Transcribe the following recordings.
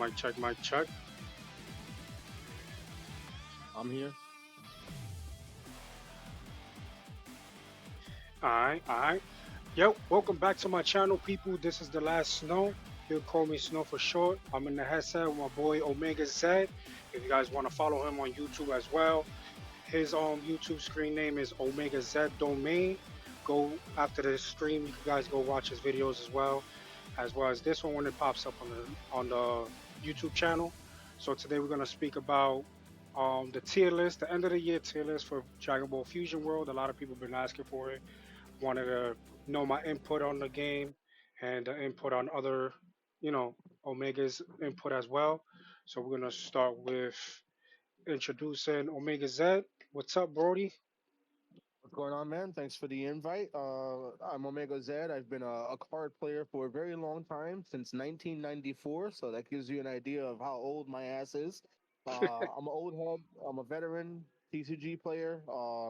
Mic check, mic check. I'm here. Alright, alright. Yo, welcome back to my channel, people. This is the last Snow. He'll call me Snow for short. I'm in the headset with my boy Omega Z. If you guys want to follow him on YouTube as well, his YouTube screen name is Omega Z Domain. Go after the stream, you guys go watch his videos as well as this one when it pops up on the YouTube channel. So today we're gonna speak about the tier list, the end of the year tier list for Dragon Ball Fusion World. A lot of people have been asking for it. Wanted to know my input on the game and the input on other, you know, Omega's input as well. So we're gonna start with introducing Omega Z. What's up, Brody? What's going on, man? Thanks for the invite. I'm Omega Z. I've been a card player for a very long time, since 1994. So that gives you an idea of how old my ass is. I'm an old head. I'm a veteran TCG player.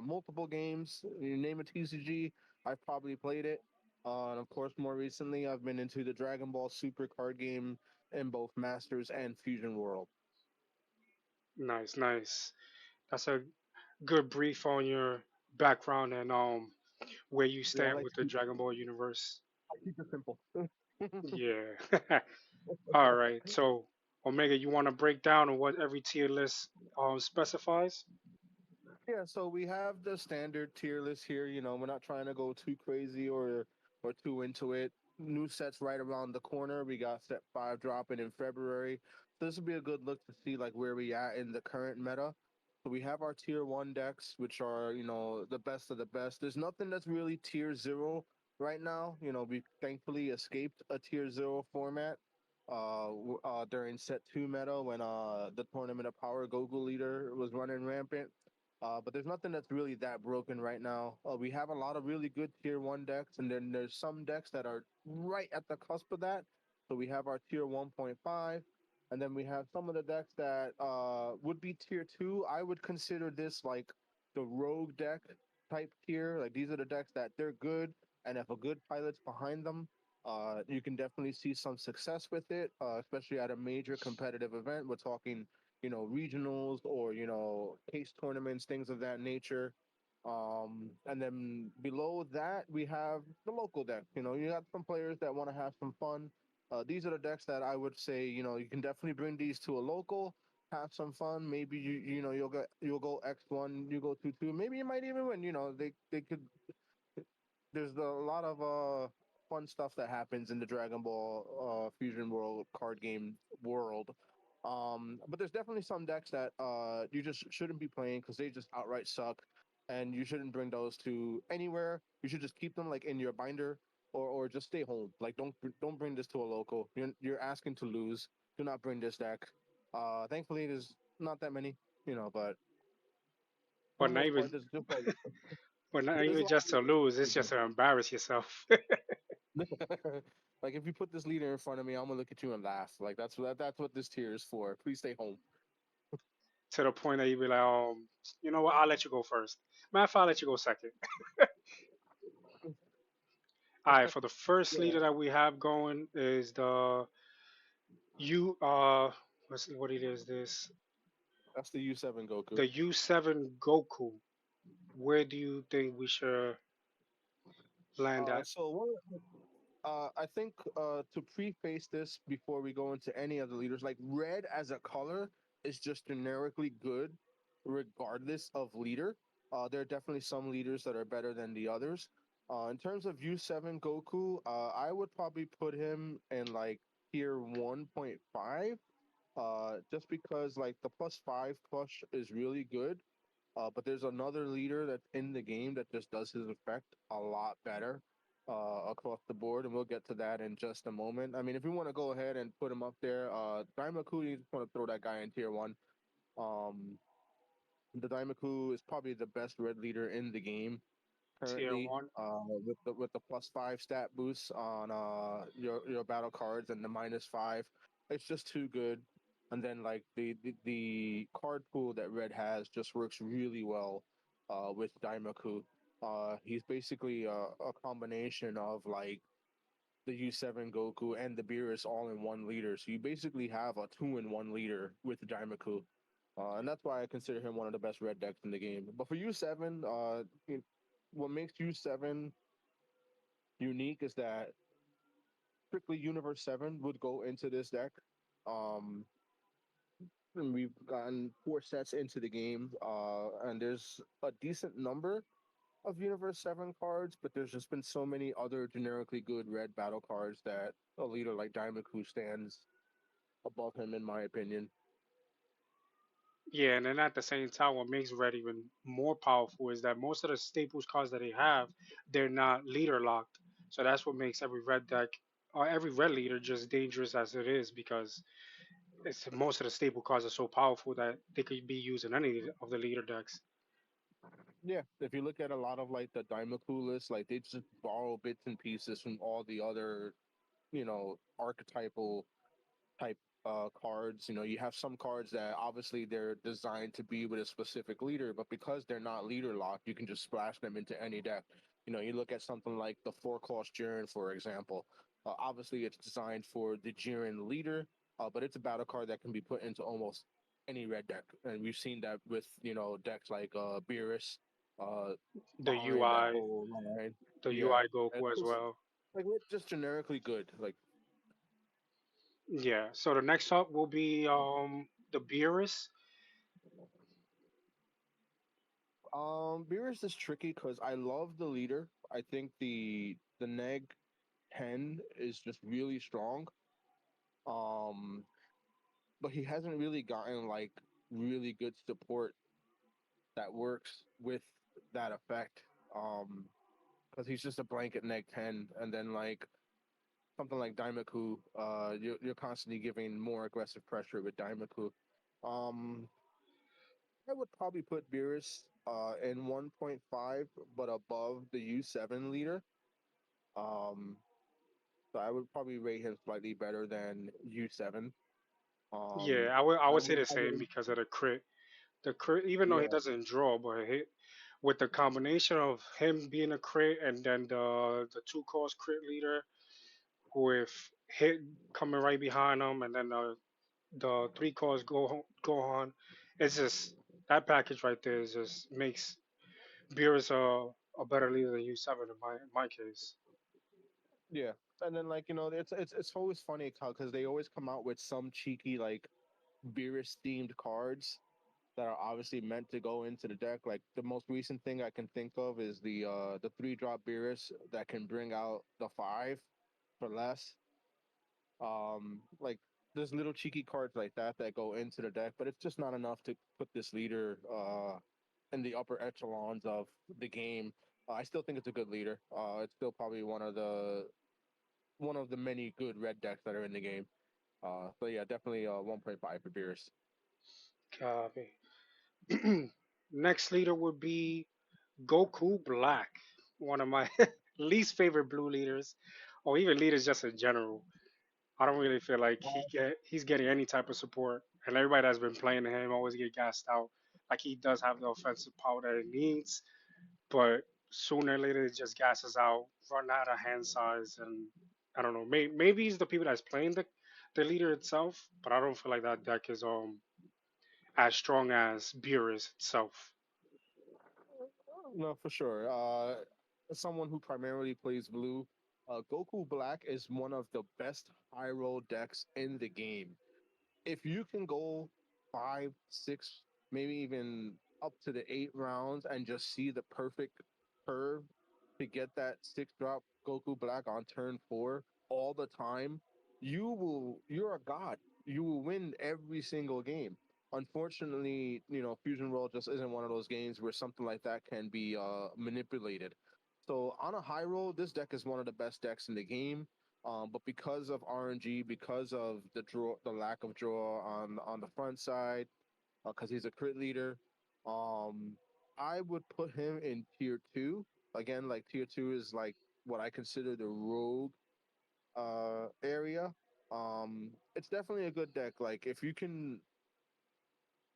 Multiple games. You name a TCG, I've probably played it. And of course, more recently, I've been into the Dragon Ball Super card game in both Masters and Fusion World. Nice, nice. That's a good brief on your background and where you Yeah, stand with the Dragon Ball universe. I keep it simple. Yeah. All right. So Omega, you want to break down on what every tier list specifies? Yeah, so we have the standard tier list here. We're not trying to go too crazy or too into it. New sets right around the corner. We got set five dropping in February. So this will be a good look to see like where we at in the current meta. So we have our tier one decks, which are, the best of the best. There's nothing that's really tier zero right now. We thankfully escaped a tier zero format during set two meta when the Tournament of Power Goku leader was running rampant. But there's nothing that's really that broken right now. We have a lot of really good tier one decks, and then there's some decks that are right at the cusp of that. So we have our tier 1.5, and then we have some of the decks that would be tier two. I would consider this like the rogue deck type tier. Like these are the decks that they're good, and if a good pilot's behind them, you can definitely see some success with it, especially at a major competitive event. We're talking regionals or, case tournaments, things of that nature. And then below that, we have the local deck. You got some players that want to have some fun. These are the decks that I would say, you can definitely bring these to a local, have some fun. Maybe you'll go X1, you go 2-2. Maybe you might even win. They could. There's a lot of fun stuff that happens in the Dragon Ball Fusion World card game world. But there's definitely some decks that you just shouldn't be playing because they just outright suck, and you shouldn't bring those to anywhere. You should just keep them like in your binder, or just stay home. Like don't bring this to a local. You're asking to lose. Do not bring this deck. Thankfully, there's not that many, but for But the not most even, part, there's just like but not there's a even lot just to lose. It's of just to embarrass yourself like if you put this leader in front of me, I'm gonna look at you and laugh. Like that's what this tier is for. Please stay home. to the point that you be like, you know what? I'll let you go first. Matter of fact, I'll let you go second. All right. For the first Yeah, leader that we have going is the U. Let's see what it is. This that's the U7 Goku. the U7 Goku. Where do you think we should land at? I think to preface this before we go into any of the leaders, like red as a color is just generically good, regardless of leader. There are definitely some leaders that are better than the others. In terms of U7 Goku, I would probably put him in like tier 1.5. Just because like the +5 push is really good. But there's another leader that's in the game that just does his effect a lot better across the board, and we'll get to that in just a moment. I mean, if we want to go ahead and put him up there, Daimaku, you just want to throw that guy in tier one. Um, the Daimaku is probably the best red leader in the game Tier currently, one. with the +5 stat boosts on your battle cards and the -5. It's just too good. And then like the card pool that Red has just works really well with Daimaku. He's basically a combination of like the U7 Goku and the Beerus all in one leader. So you basically have a two-in-one leader with the Daimaku. And that's why I consider him one of the best red decks in the game. But for U7, what makes U7 unique is that strictly Universe 7 would go into this deck. Um, and we've gotten four sets into the game, and there's a decent number of Universe 7 cards, but there's just been so many other generically good red battle cards that a leader like Daimaku stands above him, in my opinion. Yeah, and then at the same time, what makes Red even more powerful is that most of the staples cards that they have, they're not leader locked. So that's what makes every red deck or every red leader just dangerous as it is because it's most of the staple cards are so powerful that they could be used in any of the leader decks. Yeah, if you look at a lot of like the Daimaku list, like they just borrow bits and pieces from all the other, archetypal type cards. You have some cards that obviously they're designed to be with a specific leader, but because they're not leader locked, you can just splash them into any deck. You look at something like the Four Cost Jiren, for example. Obviously, it's designed for the Jiren leader, but it's a battle card that can be put into almost any red deck, and we've seen that with decks like Beerus, uh, The behind that UI, whole line. the Yeah, UI it's Goku as just well. like we're just generically good. Like Yeah. So the next up will be the Beerus. Beerus is tricky because I love the leader. I think the Neg 10 is just really strong. Um, but he hasn't really gotten like really good support that works with that effect. Because he's just a blanket Neg 10, and then like something like Daimaku, you're constantly giving more aggressive pressure with Daimaku. Um, I would probably put Beerus in 1.5, but above the U7 leader. Um, so I would probably rate him slightly better than U7. Yeah, Um, I I would say would, the I same would, because of the crit. The crit, even though he yeah, doesn't draw, but with the combination of him being a crit and then the two cost crit leader with hit coming right behind him, and then the three cost go on, it's just that package right there is just makes Beerus a better leader than U7 in my case. yeah. And then like it's always funny because they always come out with some cheeky like Beerus themed cards that are obviously meant to go into the deck. Like the most recent thing I can think of is the 3-drop Beerus that can bring out the 5 for less. Like there's little cheeky cards like that that go into the deck, but it's just not enough to put this leader in the upper echelons of the game. I still think it's a good leader. It's still probably one of the many good red decks that are in the game. So yeah, definitely 1.5 for Beerus. Copy. Next leader would be Goku Black, one of my least favorite blue leaders, or even leaders just in general. I don't really feel like he's getting any type of support, and everybody that's been playing him always get gassed out. Like he does have the offensive power that it needs, but sooner or later it just gasses out, run out of hand size, and I don't know. Maybe it's the people that's playing the leader itself, but I don't feel like that deck is as strong as Beerus itself. No, for sure. As someone who primarily plays blue, Goku Black is one of the best high roll decks in the game. If you can go 5, 6, maybe even up to the 8 rounds and just see the perfect curve to get that 6-drop Goku Black on turn 4 all the time, you're a god. You will win every single game. Unfortunately, Fusion World just isn't one of those games where something like that can be manipulated. So on a high roll, this deck is one of the best decks in the game. But because of RNG, because of the lack of draw on the front side, because he's a crit leader, um, I would put him in tier 2. Again, like tier 2 is like what I consider the rogue area. It's definitely a good deck. Like if you can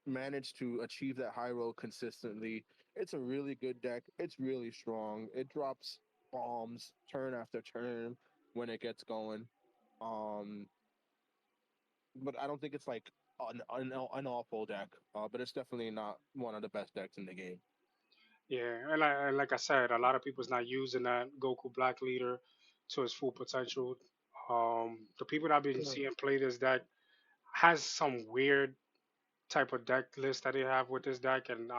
manage to achieve that high roll consistently, it's a really good deck. It's really strong. It drops bombs turn after turn. when it gets going. Um, but I don't think it's like an awful deck. But it's definitely not one of the best decks in the game. Yeah, and like I said, a lot of people's not using that Goku Black leader to its full potential. The people that I've been Mhm. seeing play this deck has some weird type of deck list that they have with this deck, and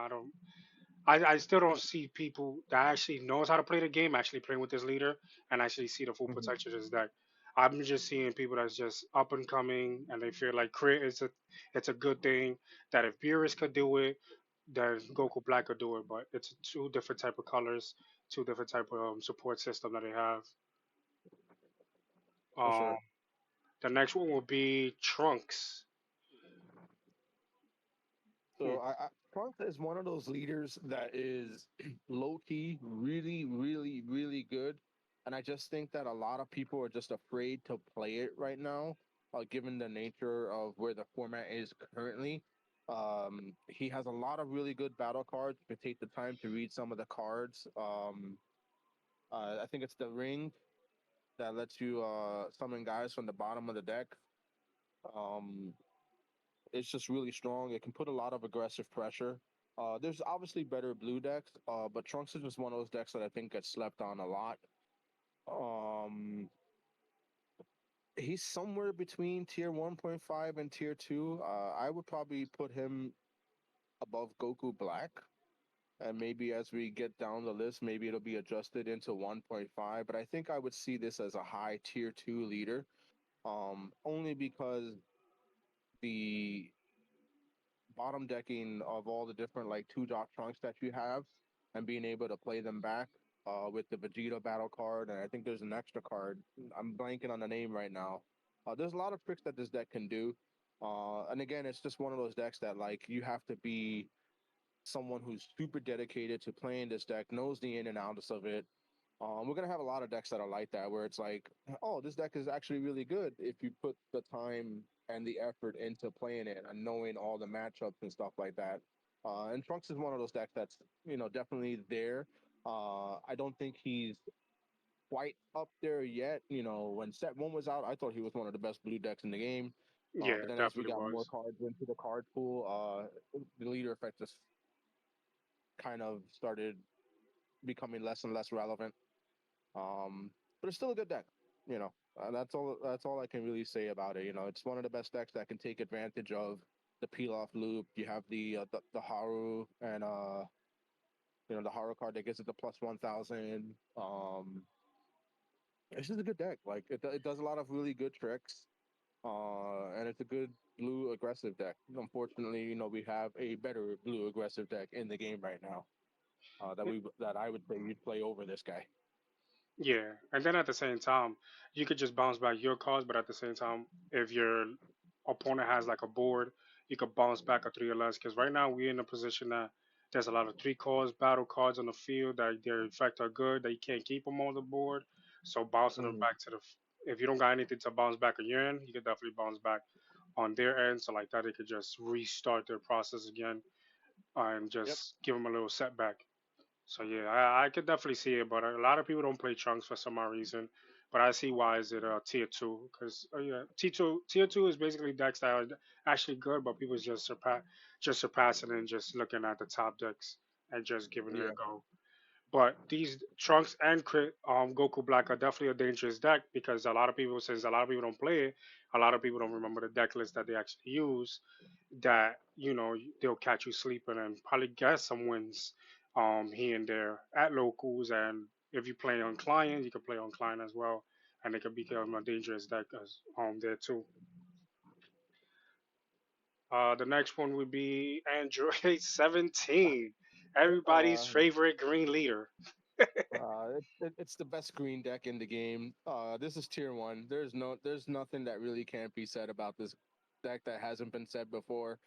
I still don't see people that actually knows how to play the game actually playing with this leader and actually see the full Mhm. potential of this deck. I'm just seeing people that's just up and coming and they feel like crit is a good thing, that if Beerus could do it, then Goku Black could do it. But it's two different type of colors, two different type of support system that they have. For Um, sure. the next one will be Trunks. Hmm. So Trunks is one of those leaders that is low key, really, really, really good, and I just think that a lot of people are just afraid to play it right now, given the nature of where the format is currently. He has a lot of really good battle cards. You can take the time to read some of the cards. I think it's the ring that lets you summon guys from the bottom of the deck. Um, it's just really strong. It can put a lot of aggressive pressure. There's obviously better blue decks, but Trunks is just one of those decks that I think gets slept on a lot. Um, he's somewhere between tier 1.5 and tier 2. I would probably put him above Goku Black. And maybe as we get down the list, maybe it'll be adjusted into 1.5. But I think I would see this as a high tier 2 leader, only because the bottom decking of all the different like two drop trunks that you have and being able to play them back with the Vegeta battle card. And I think there's an extra card. I'm blanking on the name right now. There's a lot of tricks that this deck can do. And again, it's just one of those decks that like you have to be someone who's super dedicated to playing this deck, knows the in and outs of it. We're gonna have a lot of decks that are like that, where it's like, oh, this deck is actually really good if you put the time and the effort into playing it and knowing all the matchups and stuff like that. And Trunks is one of those decks that's definitely there. I don't think he's quite up there yet. When set one was out, I thought he was one of the best blue decks in the game. Yeah, But then as we definitely got more was. cards into the card pool, the leader effect just kind of started becoming less and less relevant. But it's still a good deck. You know, that's all. That's all I can really say about it. It's one of the best decks that can take advantage of the peel off loop. You have the Haru and the Haru card that gives it the plus 1,000. It's just a good deck. Like it does a lot of really good tricks. And it's a good blue aggressive deck. Unfortunately, we have a better blue aggressive deck in the game right now. That I would say you'd play over this guy. Yeah, and then at the same time, you could just bounce back your cards, but at the same time, if your opponent has like a board, you could bounce back a three or less. Because right now we're in a position that there's a lot of three cards, battle cards on the field that their effect are good, that you can't keep them on the board. So bouncing them Mhm. back to if you don't got anything to bounce back on your end, you could definitely bounce back on their end. So like that, they could just restart their process again and Yep. just give them a little setback. So yeah, I could definitely see it, but a lot of people don't play Trunks for some odd reason. But I see why is it tier two because yeah, tier two is basically decks that are actually good, but people just surpassing and just looking at the top decks and just giving it a Yeah. go. But these Trunks and Goku Black are definitely a dangerous deck because a lot of people, since a lot of people don't play it, a lot of people don't remember the deck list that they actually use. That they'll catch you sleeping and probably get some wins here and there at locals. And if you play on client, you can play on client as well, and it can become a dangerous deck as there too. The next one would be Android 17, everybody's Uh, favorite green leader. it's the best green deck in the game. This is tier one. There's nothing that really can't be said about this deck that hasn't been said before.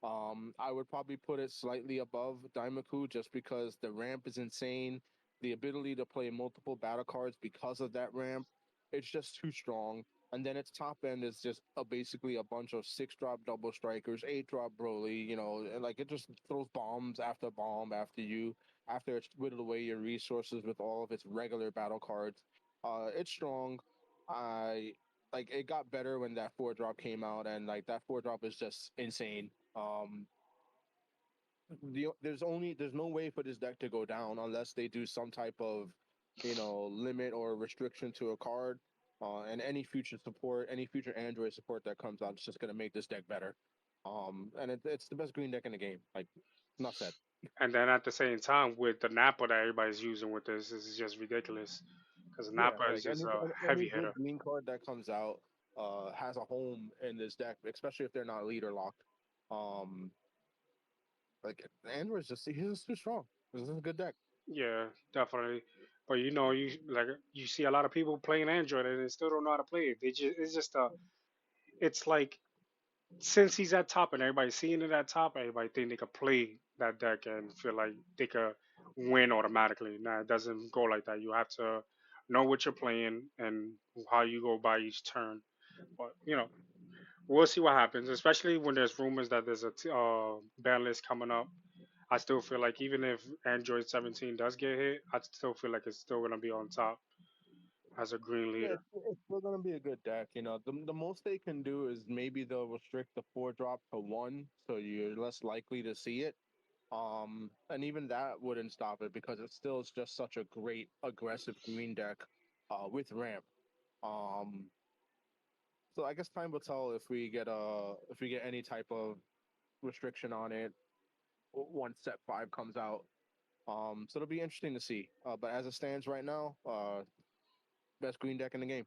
I would probably put it slightly above Daimaku just because the ramp is insane. The ability to play multiple battle cards because of that ramp, it's just too strong. And then its top end is just basically a bunch of six drop double strikers, eight drop Broly, and like it just throws bombs after bomb after it's whittled away your resources with all of its regular battle cards. It's strong. I like it got better when that four drop came out, and like that four drop is just insane. There's no way for this deck to go down unless they do some type of limit or restriction to a card. And any future support, any future Android support that comes out, is just gonna make this deck better. And it's the best green deck in the game. Like, enough said. And then at the same time, with the Napa that everybody's using with this is just ridiculous because Yeah, Napa is like just a any heavy good hitter. green card that comes out has a home in this deck, especially if they're not leader locked. Um, like Android's just he's just too strong. This is a good deck. Yeah, definitely. But you know, you see a lot of people playing Android and they still don't know how to play it. They just it's just a it's like since he's at top and everybody's seeing it at top, everybody think they could play that deck and feel like they could win automatically. Nah, it doesn't go like that. You have to know what you're playing and how you go by each turn. But you know, we'll see what happens. Especially when there's rumors that there's a ban list coming up. I still feel like even if Android 17 does get hit, I still feel like it's still gonna be on top as a green Yeah, leader. it's still gonna be a good deck. The most they can do is maybe they'll restrict the four drop to one, so you're less likely to see it. And even that wouldn't stop it because it still is just such a great aggressive green deck, with ramp. Um, so I guess time will tell if we get any type of restriction on it once set five comes out. So it'll be interesting to see. But as it stands right now, best green deck in the game.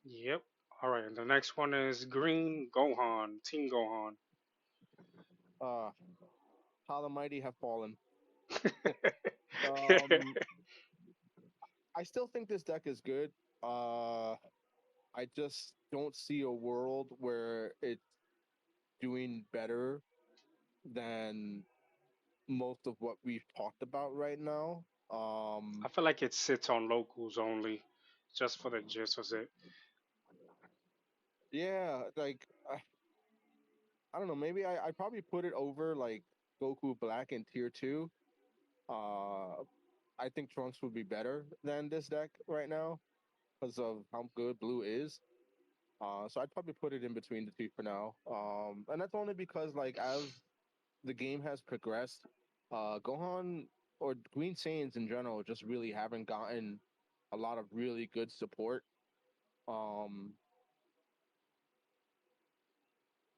Yep. All right. And the next one is Green Gohan, Team Gohan. Uh, how the mighty have fallen. Yeah. Um, I still think this deck is good. Uh, I just don't see a world where it's doing better than most of what we've talked about right now. I feel like it sits on locals only, just for the gist of it. Yeah, like I don't know. Maybe I probably put it over like Goku Black in tier two. Uh, I think Trunks would be better than this deck right now because of how good Blue is. So I'd probably put it in between the two for now. And that's only because like as the game has progressed, Gohan or Green Saiyans in general just really haven't gotten a lot of really good support. Um,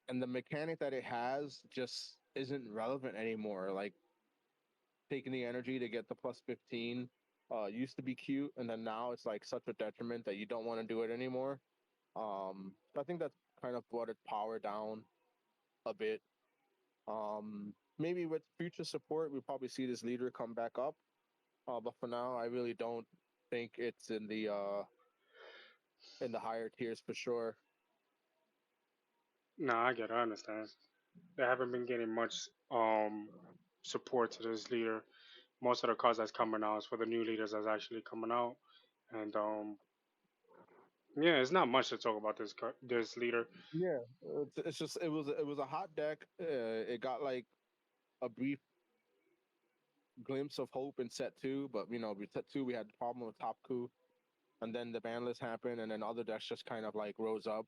and the mechanic that it has just isn't relevant anymore. Like taking the energy to get the plus 15 used to be cute, and then now it's like such a detriment that you don't want to do it anymore. I think that's kind of brought it power down a bit. Maybe with future support, we'll probably see this leader come back up. But for now, I really don't think it's in the higher tiers for sure. No, I get it. I understand. They haven't been getting much support to this leader. Most of the cards that's coming out is for the new leaders that's actually coming out, and yeah, it's not much to talk about this leader. Yeah, it's just it was a hot deck. It got like a brief glimpse of hope in set two, but with set two we had the problem with top coup, and then the ban list happened, and then other decks just kind of like rose up,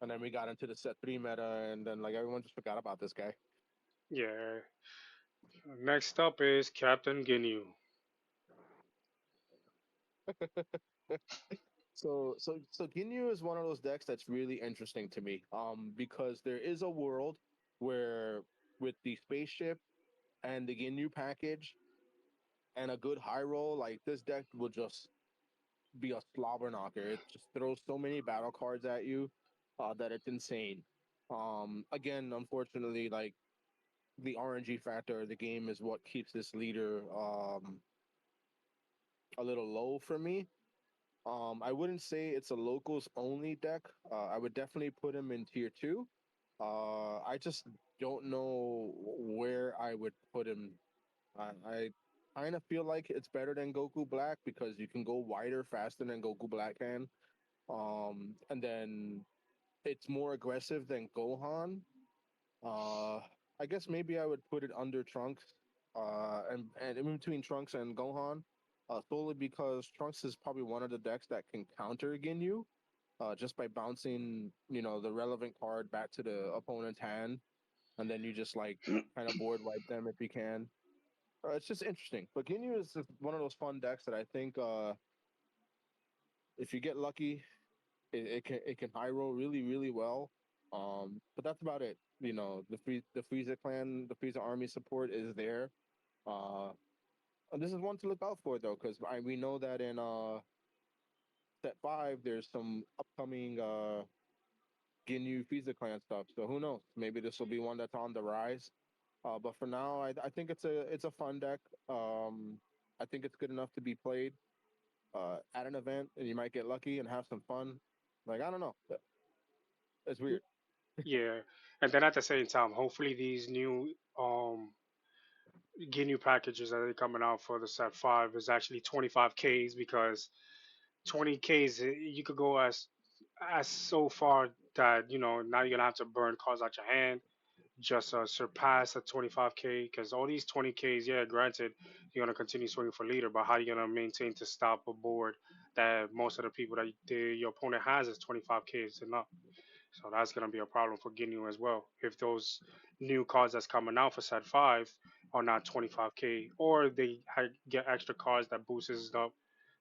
and then we got into the set three meta, and then like everyone just forgot about this guy. Yeah. Next up is Captain Ginyu. So Ginyu is one of those decks that's really interesting to me. Because there is a world where with the spaceship and the Ginyu package and a good high roll, like this deck will just be a slobber knocker. It just throws so many battle cards at you, that it's insane. Again, unfortunately, like the RNG factor of the game is what keeps this leader a little low for me. I wouldn't say it's a locals only deck. I would definitely put him in tier two. I just don't know where I would put him. I kind of feel like it's better than Goku Black because you can go wider faster than Goku Black can. And then it's more aggressive than Gohan. Uh, I guess maybe I would put it under Trunks. And in between Trunks and Gohan. solely because Trunks is probably one of the decks that can counter Ginyu, just by bouncing, the relevant card back to the opponent's hand, and then you just like kind of board wipe them if you can. It's just interesting. But Ginyu is one of those fun decks that I think, if you get lucky, it can high roll really really well. But that's about it. The Frieza clan, the Frieza army support is there. Uh, and this is one to look out for though, because we know that in set 5 there's some upcoming Ginyu Frieza clan stuff. So who knows? Maybe this will be one that's on the rise. But for now, I think it's a fun deck. I think it's good enough to be played at an event, and you might get lucky and have some fun. Like I don't know, it's weird. Yeah, and then at the same time, hopefully these new Ginyu packages that are coming out for the set five is actually 25Ks, because 20Ks you could go as so far that now you're gonna have to burn cards out your hand just surpass a 25K, because all these 20Ks, yeah, granted, you're gonna continue swinging for leader, but how are you gonna maintain to stop a board that most of the people that your opponent has is 25Ks enough? So that's gonna be a problem for Ginyu as well. If those new cards that's coming out for set five are not 25K, or they get extra cards that boosts it up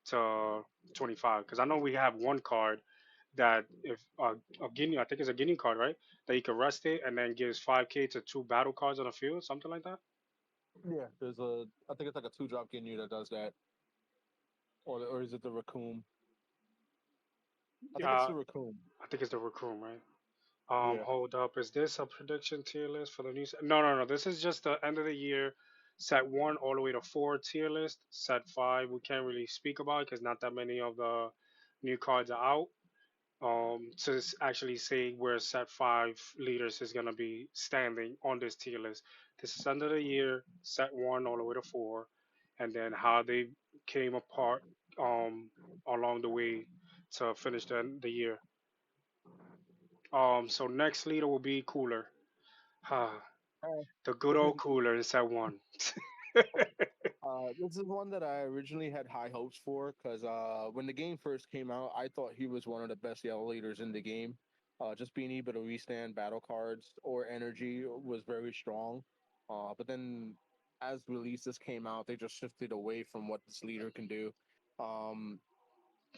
to 25. Because I know we have one card that if a Ginyu, I think it's a Ginyu card, right? That you can rest it and then gives 5K to two battle cards on the field, something like that. Yeah, I think it's like a two drop Ginyu that does that, or is it the Raccoon? I think it's Uh, the Raccoon. I think it's the Raccoon, right? Yeah, Hold up. Is this a prediction tier list for the new set? No, no, no. This is just the end of the year set one all the way to four tier list. Set five, we can't really speak about because not that many of the new cards are out. To actually say where set five leaders is gonna be standing on this tier list. This is end of the year, set one all the way to four, and then how they came apart along the way to finish the year. So next leader will be Cooler. The good old Cooler in set one. This is one that I originally had high hopes for because when the game first came out, I thought he was one of the best yellow leaders in the game. Just being able to restand battle cards or energy was very strong. But then as releases came out, they just shifted away from what this leader can do. Um,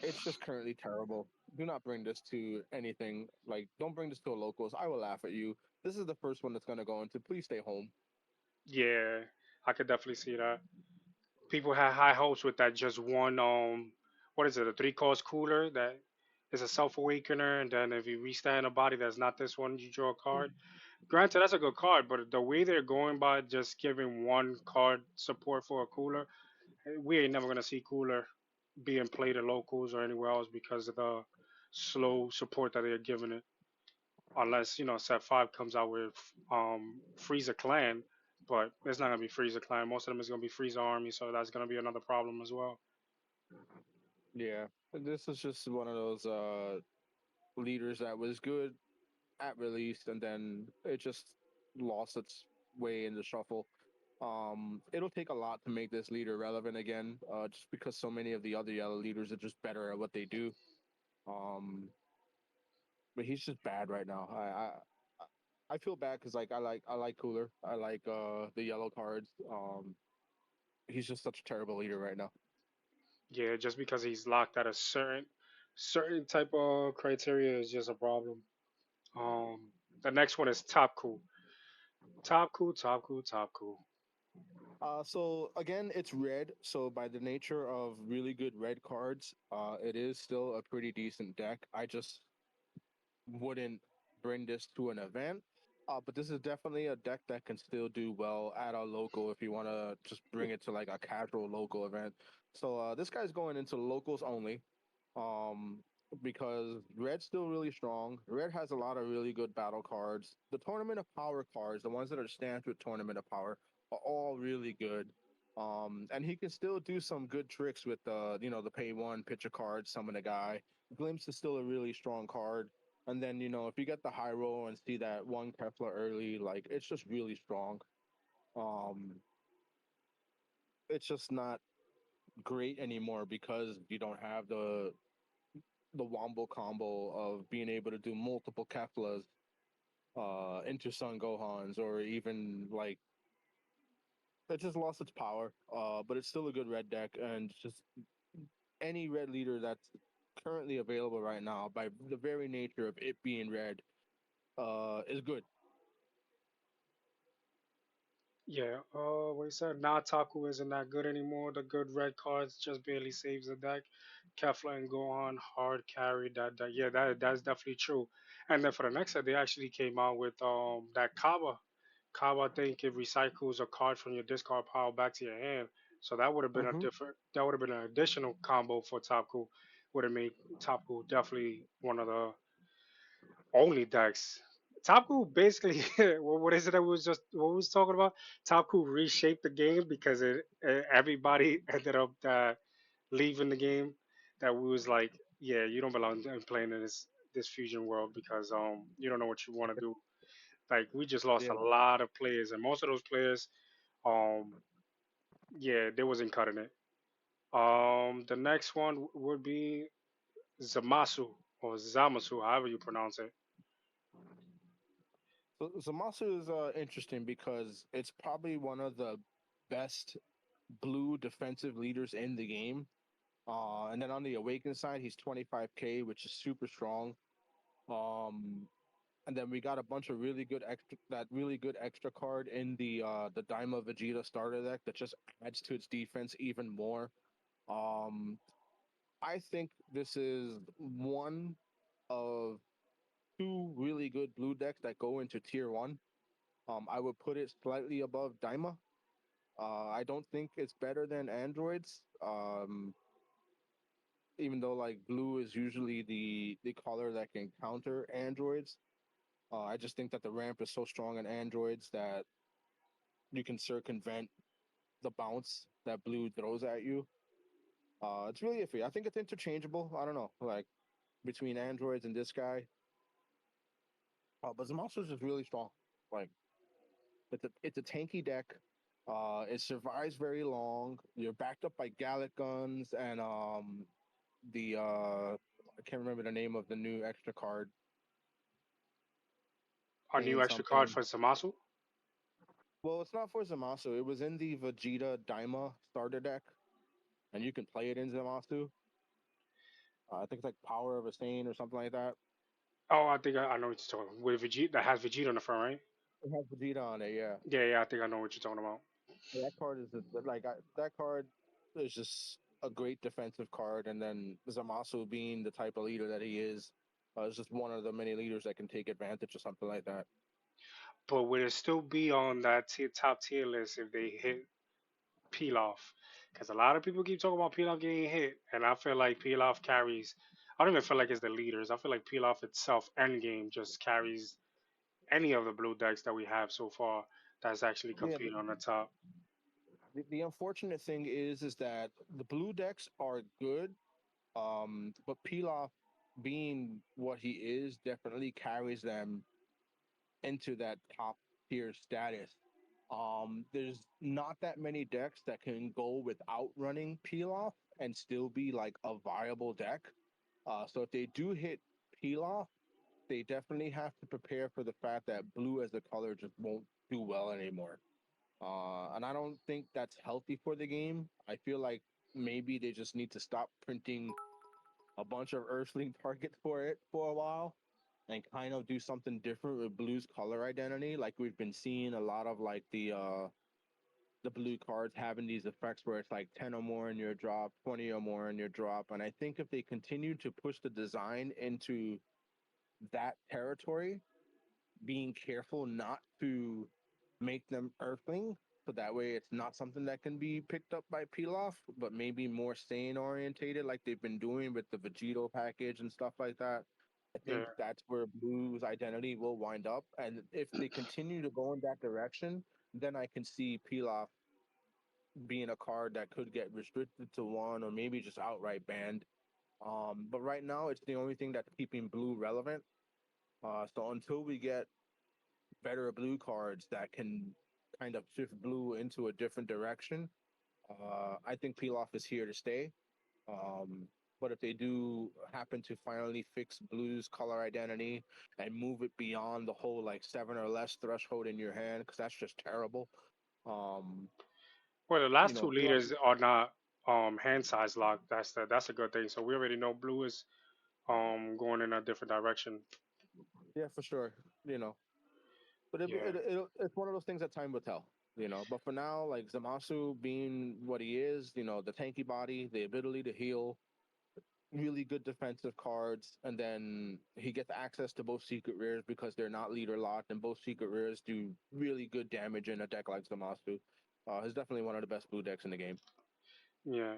it's just currently terrible. Do not bring this to anything. Like, don't bring this to a locals. I will laugh at you. This is the first one that's going to go into. Please stay home. Yeah, I could definitely see that. People had high hopes with that just one what is it, a three cost cooler that is a self awakener, and then if you restand a body that's not this one, you draw a card. Granted, that's a good card, but the way they're going by just giving one card support for a cooler, we ain't never gonna see cooler being played at locals or anywhere else because of the slow support that they're giving it. Unless set five comes out with Frieza Clan, but it's not gonna be Frieza Clan. Most of them is gonna be Frieza Army, so that's gonna be another problem as well. Yeah, this is just one of those leaders that was good at release and then it just lost its way in the shuffle. It'll take a lot to make this leader relevant again, just because so many of the other yellow leaders are just better at what they do. Um, but he's just bad right now. I feel bad because I like Cooler. I like the yellow cards. He's just such a terrible leader right now. Yeah, just because he's locked at a certain type of criteria is just a problem. Um, the next one is Top Cool. Top Cool, Top Cool, Top Cool. So again, it's red. So by the nature of really good red cards, it is still a pretty decent deck. I just wouldn't bring this to an event. But this is definitely a deck that can still do well at a local if you want to just bring it to like a casual local event. So this guy's going into locals only, um, because red's still really strong. Red has a lot of really good battle cards. The Tournament of Power cards, the ones that are stamped with Tournament of Power, are all really good. And he can still do some good tricks with the pay one, pitch a card, summon a guy. Glimpse is still a really strong card. And then, if you get the high roll and see that one Kefla early, like it's just really strong. Um, it's just not great anymore because you don't have the wombo combo of being able to do multiple Keflas into Sun Gohans, or even like it just lost its power. But it's still a good red deck, and just any red leader that's currently available right now, by the very nature of it being red, is good. Yeah, what he said, Taku isn't that good anymore. The good red cards just barely saves the deck. Kefla and Gohan hard carry that. Yeah, that's definitely true. And then for the next set, they actually came out with that Kaba. Kaba, I think it recycles a card from your discard pile back to your hand. So that would have been a Mm-hmm. different. That would have been an additional combo for Taku. Would have made Taku definitely one of the only decks. Topcool basically, what is it that we was just what we was talking about? Topcool reshaped the game because everybody ended up leaving the game. That we was like, yeah, you don't belong in playing in this fusion world because you don't know what you want to do. Like we just lost a Yeah. lot of players, and most of those players, um, yeah, they wasn't cutting it. The next one would be Zamasu or Zamasu, however you pronounce it. So Zamasu is interesting because it's probably one of the best blue defensive leaders in the game. And then on the Awaken side, he's 25k, which is super strong. Um, and then we got a bunch of really good extra card in the Daima Vegeta starter deck that just adds to its defense even more. Um, I think this is one of two really good blue decks that go into tier one. I would put it slightly above Daima. I don't think it's better than androids. Even though like blue is usually the color that can counter androids. I just think that the ramp is so strong in androids that you can circumvent the bounce that blue throws at you. It's really iffy. I think it's interchangeable. I don't know, like between androids and this guy. But Zamasu is just really strong. Like it's a tanky deck. It survives very long. You're backed up by Gallic guns and the I can't remember the name of the new extra card. A new Pain extra card something. for Zamasu. Well, it's not for Zamasu. It was in the Vegeta Daima starter deck, and you can play it in Zamasu. I think it's like Power of a Stain or something like that. Oh, I think I know what you're talking about. With Vegeta that has Vegeta on the front, right? It has Vegeta on it, yeah. Yeah, yeah, I think I know what you're talking about. That card is that card is just a great defensive card, and then Zamasu being the type of leader that he is just one of the many leaders that can take advantage of something like that. But would it still be on that top tier list if they hit Pilaf? Because a lot of people keep talking about Pilaf getting hit, and I feel like Pilaf carries. I don't even feel like it's the leaders. I feel like Pilaf itself, endgame, just carries any of the blue decks that we have so far that's actually Yeah, competing on the top. the unfortunate thing is that the blue decks are good, but Pilaf, being what he is, definitely carries them into that top tier status. There's not that many decks that can go without running Pilaf and still be like a viable deck. So if they do hit Pilaf, they definitely have to prepare for the fact that blue as a color just won't do well anymore. And I don't think that's healthy for the game. I feel like maybe they just need to stop printing a bunch of Earthling targets for it for a while and kind of do something different with blue's color identity. Like we've been seeing a lot of like the blue cards having these effects where it's like 10 or more in your drop, 20 or more in your drop. And I think if they continue to push the design into that territory, being careful not to make them earthling, so that way it's not something that can be picked up by Pilaf, but maybe more sane orientated like they've been doing with the Vegito package and stuff like that. I Yeah, think that's where Blue's identity will wind up. And if they continue to go in that direction, then I can see Pilaf being a card that could get restricted to one or maybe just outright banned. But right now, it's the only thing that's keeping Blue relevant. So until we get better blue cards that can kind of shift blue into a different direction, I think Pilaf is here to stay. Um, but if they do happen to finally fix Blue's color identity and move it beyond the whole like seven or less threshold in your hand, because that's just terrible. Um, Well, the you last two know, Pilaf, leaders are not hand size locked. That's a good thing. So we already know blue is going in a different direction. yeah, for sure. You know, but Yeah. it's one of those things that time will tell. You know, but for now, like Zamasu being what he is, you know, the tanky body, the ability to heal, really good defensive cards, and then he gets access to both secret rares because they're not leader locked, and both secret rares do really good damage in a deck like Zamasu. He's definitely one of the best blue decks in the game. Yeah.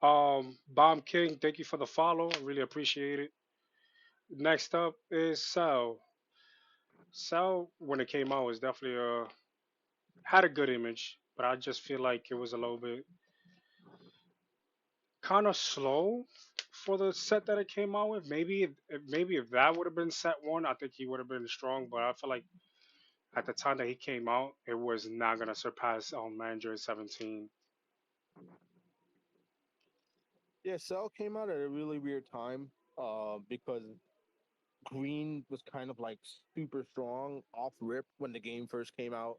Bomb King, thank you for the follow. I really appreciate it. Next up is Cell. Cell, when it came out, was definitely had a good image, but I just feel like it was a little bit kind of slow for the set that it came out with. Maybe if that would have been set one, I think he would have been strong. But I feel like at the time that he came out, it was not gonna surpass Android 17. Yeah, Cell came out at a really weird time because Green was kind of like super strong off rip when the game first came out.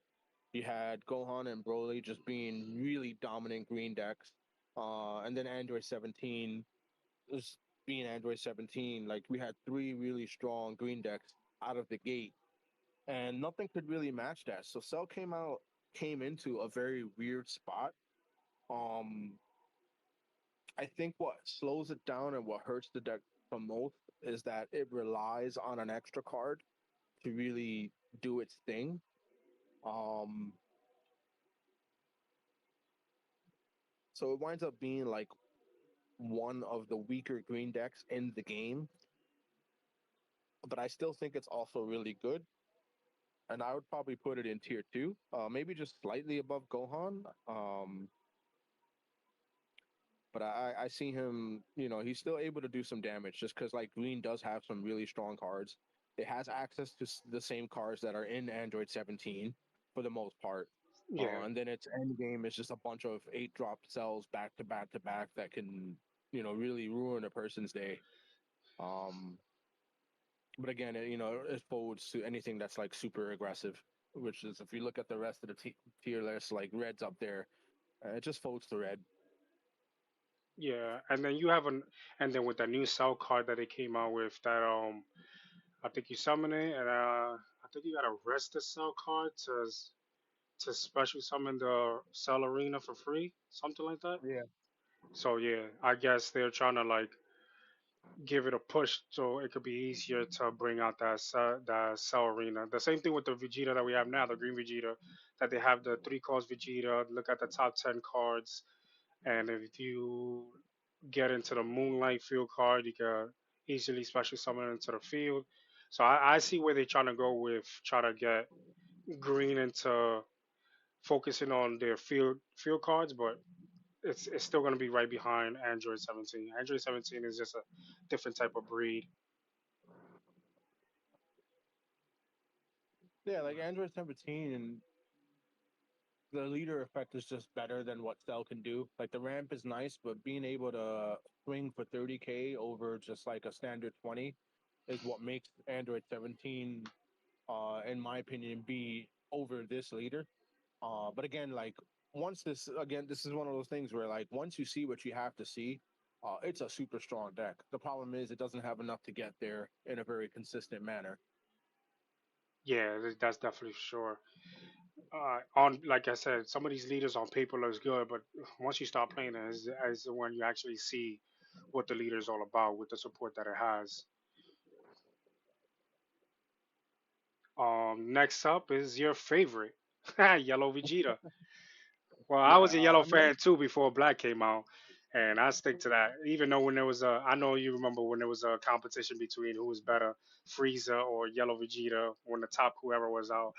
You had Gohan and Broly just being really dominant green decks. And then Android 17 was being Android 17. Like we had three really strong green decks out of the gate, and nothing could really match that. So Cell came into a very weird spot. Um, I think what slows it down and what hurts the deck the most is that it relies on an extra card to really do its thing. Um, so it winds up being like one of the weaker green decks in the game, but I still think it's also really good. And I would probably put it in tier two, maybe just slightly above Gohan. But I see him, you know, he's still able to do some damage just because like Green does have some really strong cards. It has access to the same cards that are in Android 17 for the most part. Yeah, And then its end game is just a bunch of eight drop cells back to back to back that can, you know, really ruin a person's day. Um, but again, it folds to anything that's like super aggressive, which is if you look at the rest of the tier list, like red's up there, it just folds to red. yeah. And then with the new cell card that they came out with, that I think you summon it, and I think you gotta rest the cell card to special summon the cell arena for free, something like that. Yeah. So yeah, I guess they're trying to like give it a push so it could be easier to bring out that cell arena. The same thing with the Vegeta that we have now, the Green Vegeta, that they have the three cost Vegeta. Look at the top 10 cards, and if you get into the Moonlight Field card, you can easily special summon into the field. So I see where they're trying to go with try to get Green into focusing on their field cards, but it's still going to be right behind Android 17. Android 17 is just a different type of breed. Yeah, like Android 17 and the leader effect is just better than what Cell can do. Like the ramp is nice, but being able to swing for 30k over just like a standard 20 is what makes Android 17 in my opinion be over this leader. But again, like this is one of those things where like once you see what you have to see, it's a super strong deck. The problem is it doesn't have enough to get there in a very consistent manner. Yeah, that's definitely sure. On like I said, some of these leaders on paper looks good, but once you start playing it, is when you actually see what the leader is all about with the support that it has. Next up is your favorite, Yellow Vegeta. Well, I was Yeah, a Yellow I mean, fan too before Black came out, and I stick to that. Even though when there was I know you remember when there was a competition between who was better, Frieza or Yellow Vegeta. When the top whoever was out,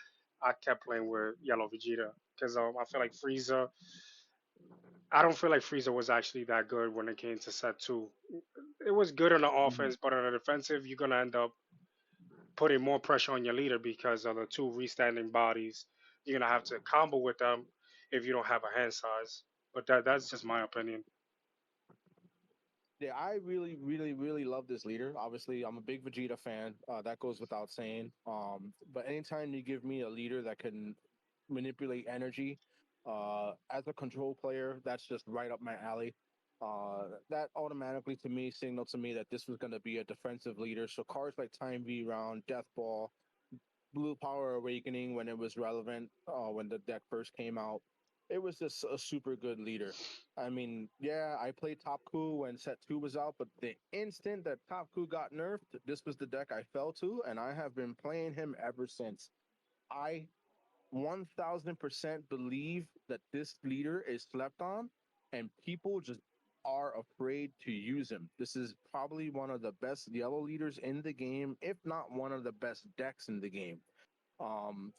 I kept playing with Yellow Vegeta because I feel like Frieza. I don't feel like Frieza was actually that good when it came to set two. It was good on the mhm. offense, but on the defensive, you're gonna end up putting more pressure on your leader because of the two restanding bodies. You're gonna have to combo with them if you don't have a hand size. But that's just my opinion. Yeah, I really, really, really love this leader. Obviously, I'm a big Vegeta fan. That goes without saying. But anytime you give me a leader that can manipulate energy, as a control player, that's just right up my alley. That automatically to me signaled to me that this was going to be a defensive leader. So cards like Time V Round, Death Ball, Blue Power Awakening when it was relevant, when the deck first came out. It was just a super good leader. I mean, yeah, I played Top Coup when set two was out, but the instant that Top Coup got nerfed, this was the deck I fell to, and I have been playing him ever since. I 1000% believe that this leader is slept on, and people just are afraid to use him. This is probably one of the best yellow leaders in the game, if not one of the best decks in the game.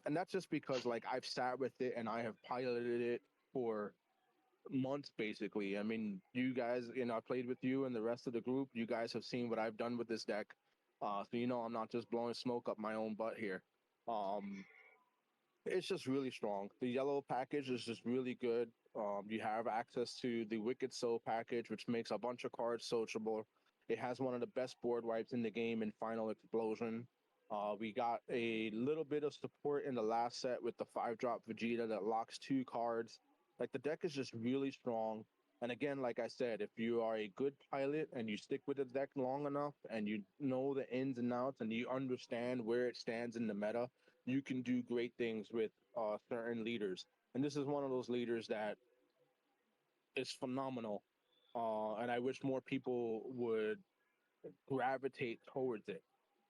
And that's just because like I've sat with it and I have piloted it for months basically. I mean, you guys, I played with you and the rest of the group. You guys have seen what I've done with this deck. So I'm not just blowing smoke up my own butt here. Um, it's just really strong. The yellow package is just really good. You have access to the Wicked Soul package, which makes a bunch of cards searchable. It has one of the best board wipes in the game in Final Explosion. We got a little bit of support in the last set with the 5-drop Vegeta that locks two cards. Like the deck is just really strong. And again, like I said, if you are a good pilot and you stick with the deck long enough and you know the ins and outs and you understand where it stands in the meta, you can do great things with certain leaders. And this is one of those leaders that is phenomenal. And I wish more people would gravitate towards it.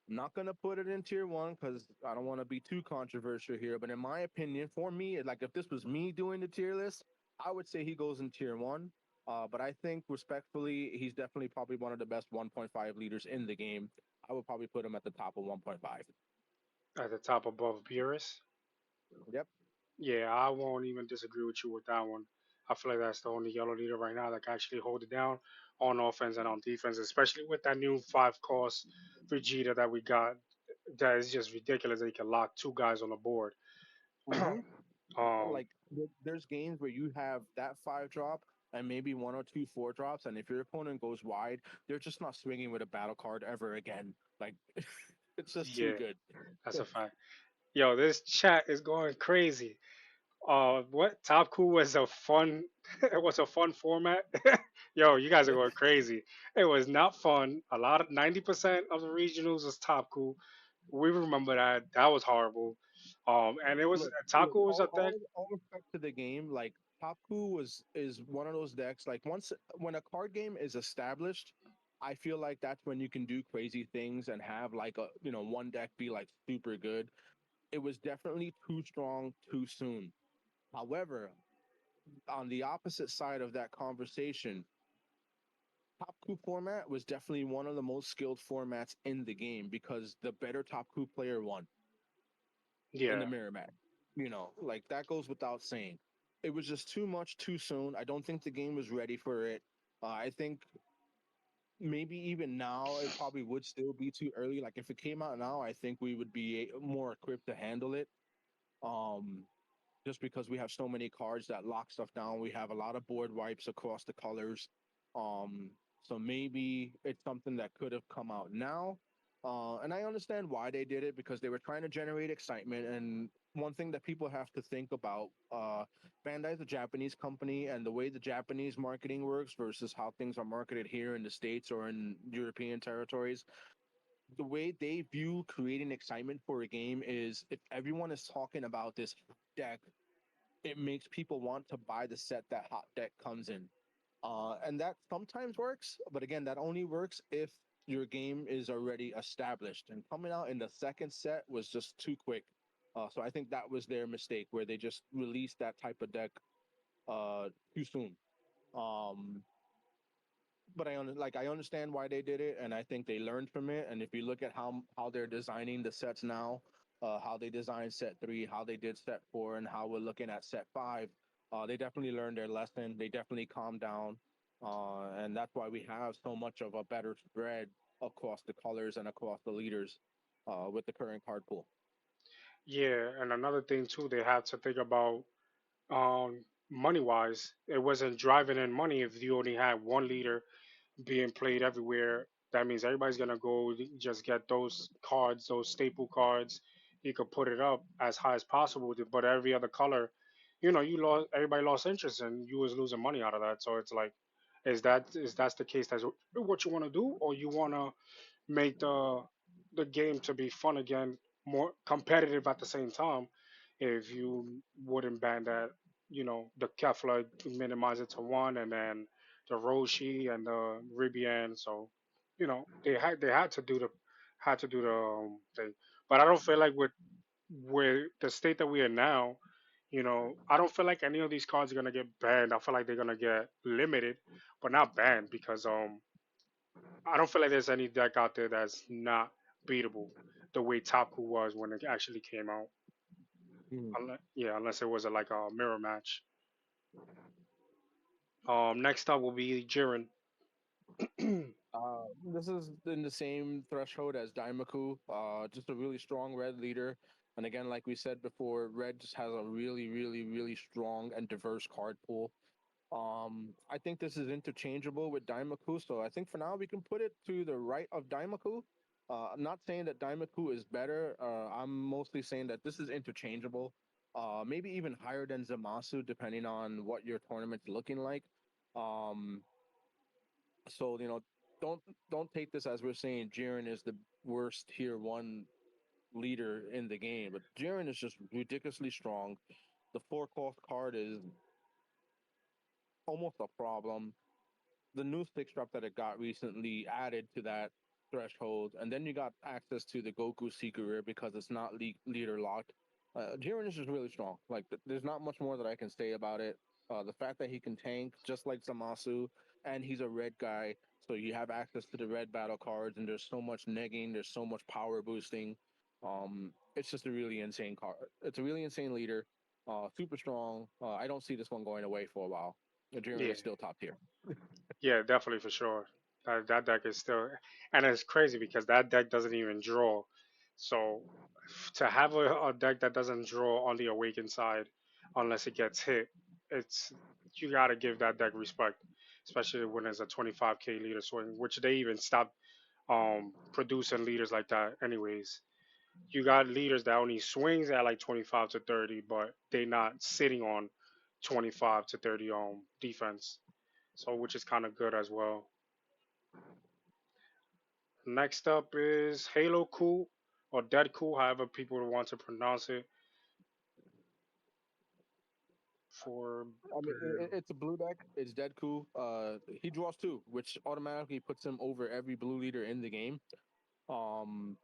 I'm not gonna put it in tier one because I don't want to be too controversial here. But in my opinion, for me, like if this was me doing the tier list, I would say he goes in tier one. But I think respectfully, he's definitely probably one of the best 1.5 leaders in the game. I would probably put him at the top of 1.5. At the top above Beerus. Yep. Yeah, I won't even disagree with you with that one. I feel like that's the only yellow leader right now that can actually hold it down on offense and on defense, especially with that new 5 cost Vegeta that we got. That is just ridiculous that he can lock two guys on the board. Mm-hmm. um, Like there's games where you have that 5-drop and maybe one or two 4 drops, and if your opponent goes wide, they're just not swinging with a battle card ever again. Like it's just too yeah, good. that's a fact. Yo, this chat is going crazy. What Top Cool was a fun, it was a fun format. Yo, you guys are going crazy. It was not fun. A lot of 90% of the regionals was Top Cool. We remember that. That was horrible. And it was Top Look, Cool was a deck. all respect to the game. Like Popku is one of those decks. Like once when a card game is established, I feel like that's when you can do crazy things and have like a one deck be like super good. It was definitely too strong too soon. However, on the opposite side of that conversation, Top Coup format was definitely one of the most skilled formats in the game because the better Top Coup player won in Yeah, the mirror match. Like that goes without saying. It was just too much too soon. I don't think the game was ready for it. I think maybe even now it probably would still be too early. Like if it came out now, I think we would be more equipped to handle it. Um, just because we have so many cards that lock stuff down. We have a lot of board wipes across the colors. So maybe it's something that could have come out now. And I understand why they did it because they were trying to generate excitement. And one thing that people have to think about, Bandai is a Japanese company, and the way the Japanese marketing works versus how things are marketed here in the States or in European territories, the way they view creating excitement for a game is if everyone is talking about this deck, it makes people want to buy the set that hot deck comes in. And that sometimes works, but again, that only works if your game is already established. And coming out in the second set was just too quick. So I think that was their mistake, where they just released that type of deck too soon. Um, but I understand why they did it, and I think they learned from it. And if you look at how they're designing the sets now, how they designed set three, how they did set four, and how we're looking at set five, they definitely learned their lesson. They definitely calmed down, and that's why we have so much of a better spread across the colors and across the leaders with the current card pool. yeah. And another thing too, they have to think about. Um, money wise. It wasn't driving in money if you only had one leader being played everywhere. That means everybody's gonna go just get those cards, those staple cards. You could put it up as high as possible, but every other color, you lost. Everybody lost interest, and you was losing money out of that. So it's like, is that the case? That's what you want to do, or you want to make the game to be fun again, more competitive at the same time. If you wouldn't ban that, the Kefla, minimize it to one, and then the Roshi and the Ribian. So, they had to do the thing. But I don't feel like with the state that we are now, I don't feel like any of these cards are gonna get banned. I feel like they're gonna get limited, but not banned because I don't feel like there's any deck out there that's not beatable the way Top Cool was when it actually came out. Mm. Unless it was like a mirror match. Next up will be Jiren. This is in the same threshold as Daimaku. Just a really strong red leader. And again, like we said before, red just has a really, really, really strong and diverse card pool. I think this is interchangeable with Daimaku, so I think for now we can put it to the right of Daimaku. I'm not saying that Daimaku is better. I'm mostly saying that this is interchangeable. Maybe even higher than Zamasu, depending on what your tournament's looking like. Um, so don't don't take this as we're saying Jiren is the worst tier one leader in the game, but Jiren is just ridiculously strong. The four cost card is almost a problem. The new six drop that it got recently added to that threshold, and then you got access to the Goku Secret Rare because it's not leader locked. Jiren is just really strong. Like there's not much more that I can say about it. The fact that he can tank just like Zamasu, and he's a red guy, so you have access to the red battle cards, and there's so much negging, there's so much power boosting. It's just a really insane card. It's a really insane leader. Super strong. I don't see this one going away for a while. Jiren Yeah, is still top tier. yeah, definitely for sure. That deck is still, and it's crazy because that deck doesn't even draw. So to have a deck that doesn't draw on the awakened side, unless it gets hit, it's you gotta give that deck respect, especially when it's a 25k leader swing, which they even stopped producing leaders like that. Anyways, you got leaders that only swings at like 25 to 30, but they not sitting on 25 to 30 defense. So which is kind of good as well. Next up is Halo Cool or Dead Cool, however people want to pronounce it. For I mean, it's a blue deck. It's dead cool. He draws two, which automatically puts him over every blue leader in the game. Um,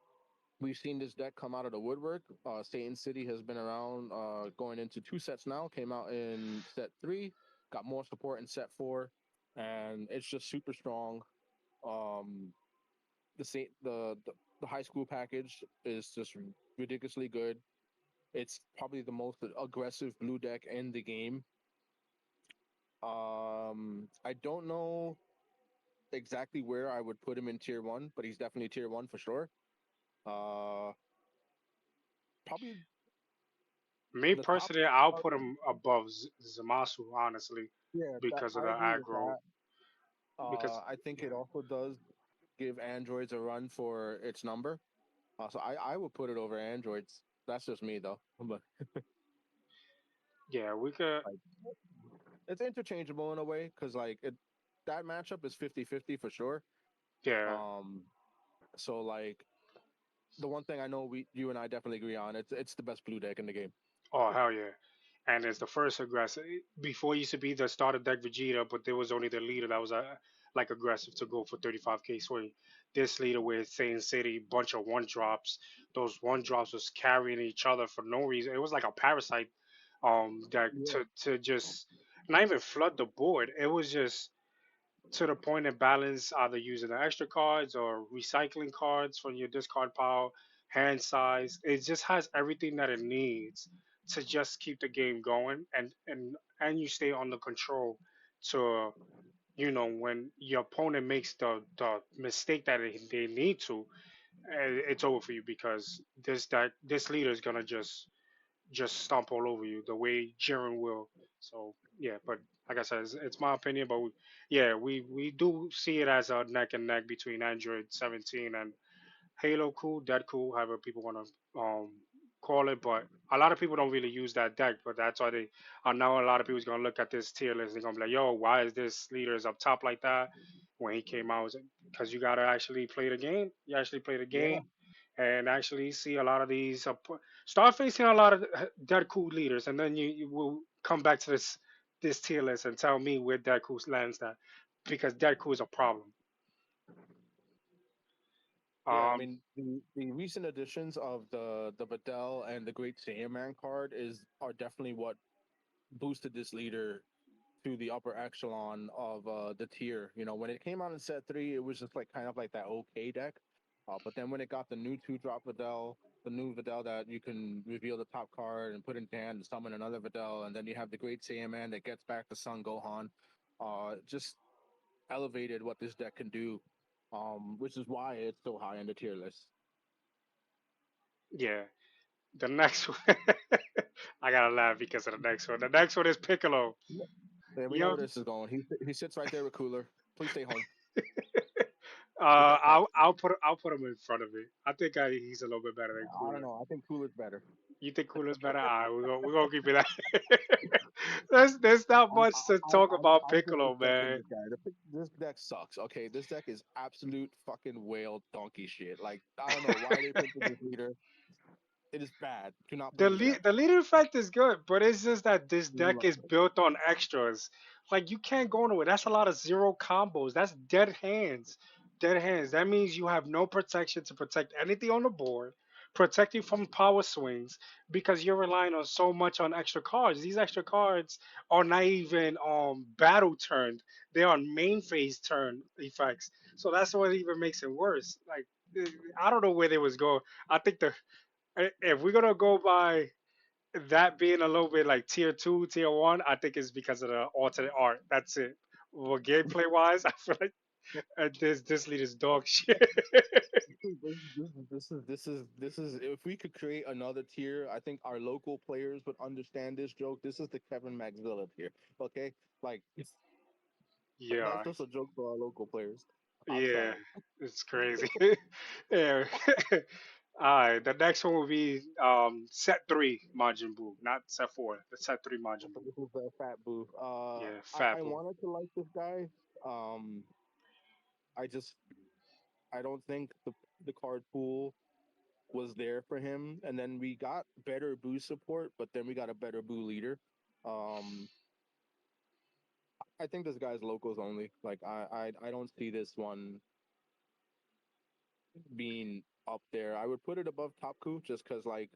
we've seen this deck come out of the woodwork. Satan City has been around, going into two sets now. Came out in set three, got more support in set four, and it's just super strong. Um, the high school package is just ridiculously good. It's probably the most aggressive blue deck in the game. I don't know exactly where I would put him in tier one, but he's definitely tier one for sure. Uh, Probably me the top. personally, I'll put him above Zamasu, honestly, Yeah, that because of I the agree with aggro. that. Because I think it also does give androids a run for its number. So I would put it over androids. That's just me though, but yeah, we could. like it's interchangeable in a way because like that matchup is 50-50 for sure. Yeah. Um, so like the one thing I know you and I definitely agree on, it's the best blue deck in the game. Oh hell yeah. And it's the first aggressive. Before it used to be the starter deck Vegeta, but there was only the leader that was like aggressive to go for 35k swing. This leader with Saiyan City, bunch of one drops. Those one drops was carrying each other for no reason. It was like a parasite deck Yeah, to just not even flood the board. It was just to the point and balance, either using the extra cards or recycling cards from your discard pile, hand size. It just has everything that it needs to just keep the game going, and you stay under control to when your opponent makes the mistake that they need to, it's over for you because this leader is gonna just just stomp all over you the way Jiren will. So yeah, but like I said, it's my opinion. But yeah, we do see it as a neck and neck between Android 17 and Halo. Cool, Dead cool, however people want to call it. But a lot of people don't really use that deck. But that's why they are now. A lot of people's gonna look at this tier list. They're gonna be like, yo, why is this leader is up top like that? When he came out, because you gotta actually play the game. You actually play the Yeah. game and actually see a lot of these. Start facing a lot of Dead cool leaders, and then you will come back to this tier list and tell me where Dead cool lands that, because Dead cool is a problem. Yeah, I Um, mean the recent additions of the Videl and the Great Saiyaman card is are definitely what boosted this leader to the upper echelon of the tier. You know, when it came out in set three, it was just like kind of like that okay deck. But then when it got the new two drop Videl, the new Videl that you can reveal the top card and put in hand and summon another Videl, and then you have the Great Saiyaman that gets back the Son Gohan. Just elevated what this deck can do, which is why it's so high in the tier list. yeah, the next one. I gotta laugh because of the next one. The next one is Piccolo. Yeah, we know Yo, where this is going. He sits right there with Cooler. Please stay home. We got Pep. I'll put him in front of it. I think he's a little bit better than I don't Cooler. know. I think Cooler's better. You think Cooler's better? Alright, we're gonna keep it that. There's not I'm much to I'm talk I'm about I'm Piccolo, disrespecting man. this guy. This deck sucks. Okay, this deck is absolute fucking whale donkey shit. Like I don't know why they printed this leader. It is bad. Do not play this deck. The leader effect is good, but it's just that this You deck love is it. built on extras. Like you can't go nowhere. That's a lot of zero combos. That's dead hands. Dead hands. That means you have no protection to protect anything on the board, protect you from power swings because you're relying on so much on extra cards. These extra cards are not even battle turned. They are main phase turn effects. So that's what even makes it worse. Like I don't know where they was going. I think if we're gonna go by that being a little bit like tier two, tier one, I think it's because of the alternate art. That's it. Well, gameplay wise, I feel like this lead is dog shit. This is if we could create another tier, I think our local players would understand this joke. This is the Kevin Maxvilla tier. Okay, like Yeah, that's just a joke for our local players. I'm yeah, sorry. it's crazy. Yeah. All right, the next one will be set three Majin Buu, not set four. The set three Majin So Buu. this is the Fat Boo. Yeah, I Fat Buu. wanted to like this guy. Um, I just I don't think the card pool was there for him. And then we got better Boo support, but then we got a better Boo leader. Um, I think this guy's locals only. Like I don't see this one being up there. I would put it above Top Coup just because like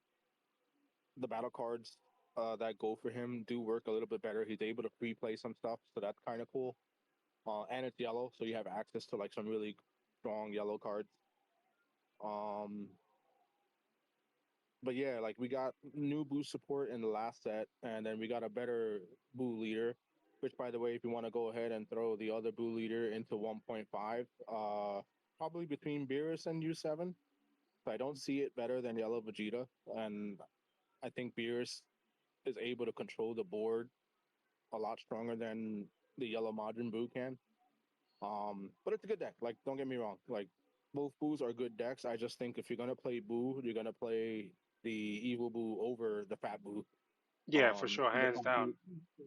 the battle cards that go for him do work a little bit better. He's able to free play some stuff, so that's kind of cool. And it's yellow, so you have access to like some really strong yellow cards. Um, but yeah, like we got new Boo support in the last set, and then we got a better Boo leader. Which, by the way, if you want to go ahead and throw the other Boo leader into 1.5, probably between Beerus and U7. So I don't see it better than Yellow Vegeta, and I think Beerus is able to control the board a lot stronger than the Yellow Majin Buu can. But it's a good deck. Like, don't get me wrong. Like, both Boos are good decks. I just think if you're gonna play Boo, you're gonna play the Evil Boo over the Fat Boo. Yeah, for sure, The hands Fat down. Boo,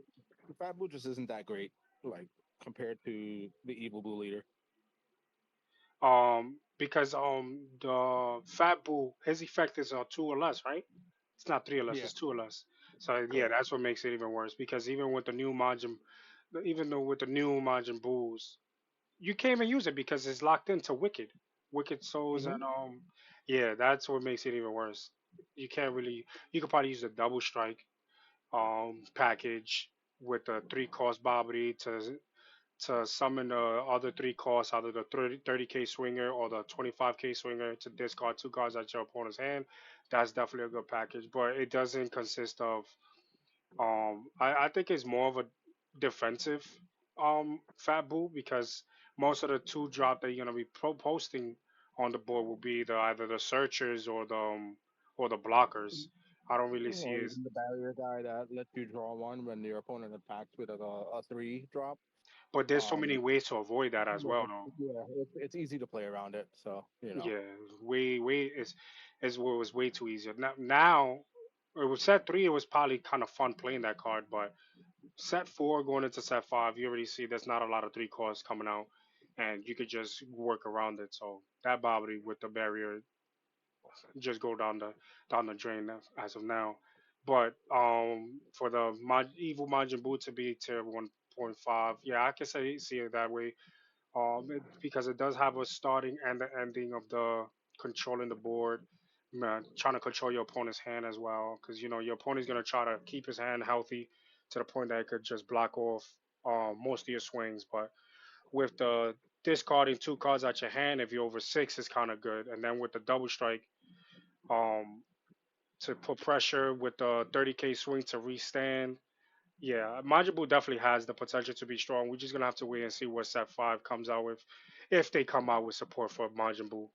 the Fat Boo just isn't that great. Like compared to the Evil Boo leader. Because the Fat Buu, his effect is two or less, right? It's not three or less, Yeah, it's two or less. So yeah, correct. that's what makes it even worse. Because even with the new Majin, even though with the new Majin Buus, you can't even use it because it's locked into Wicked, Wicked Souls, Mm-hmm. and yeah, that's what makes it even worse. You can't really, you could probably use a double strike package with the three cost Babidi to summon the other three costs, either the 30K swinger or the 25K swinger to discard two cards at your opponent's hand. That's definitely a good package, but it doesn't consist of. I think it's more of a defensive Fat Boo because most of the two drop that you're gonna be posting on the board will be either the searchers or the blockers. I don't really see Or it. even the barrier guy that lets you draw one when your opponent attacks with a three drop. But there's so many Um, ways to avoid that as yeah, well, though. it's easy to play around it. So Yeah, way is what was way too easy. Now it was set three. It was probably kind of fun playing that card, but set four going into set five, you already see there's not a lot of three costs coming out, and you could just work around it. So that Bobby with the barrier just go down the drain as of now. But for the evil Majin Buu to be tier 1.5, yeah, I can see it that way. Because it does have a starting and the ending of the controlling the board, trying to control your opponent's hand as well. Because you know your opponent's gonna try to keep his hand healthy to the point that it could just block off most of your swings. But with the discarding two cards at your hand, if you're over six, is kind of good. And then with the double strike, um, to put pressure with the 30k swing to restand. Yeah, Majin Buu definitely has the potential to be strong. We're just gonna have to wait and see what Set Five comes out with, if they come out with support for Majin Buu.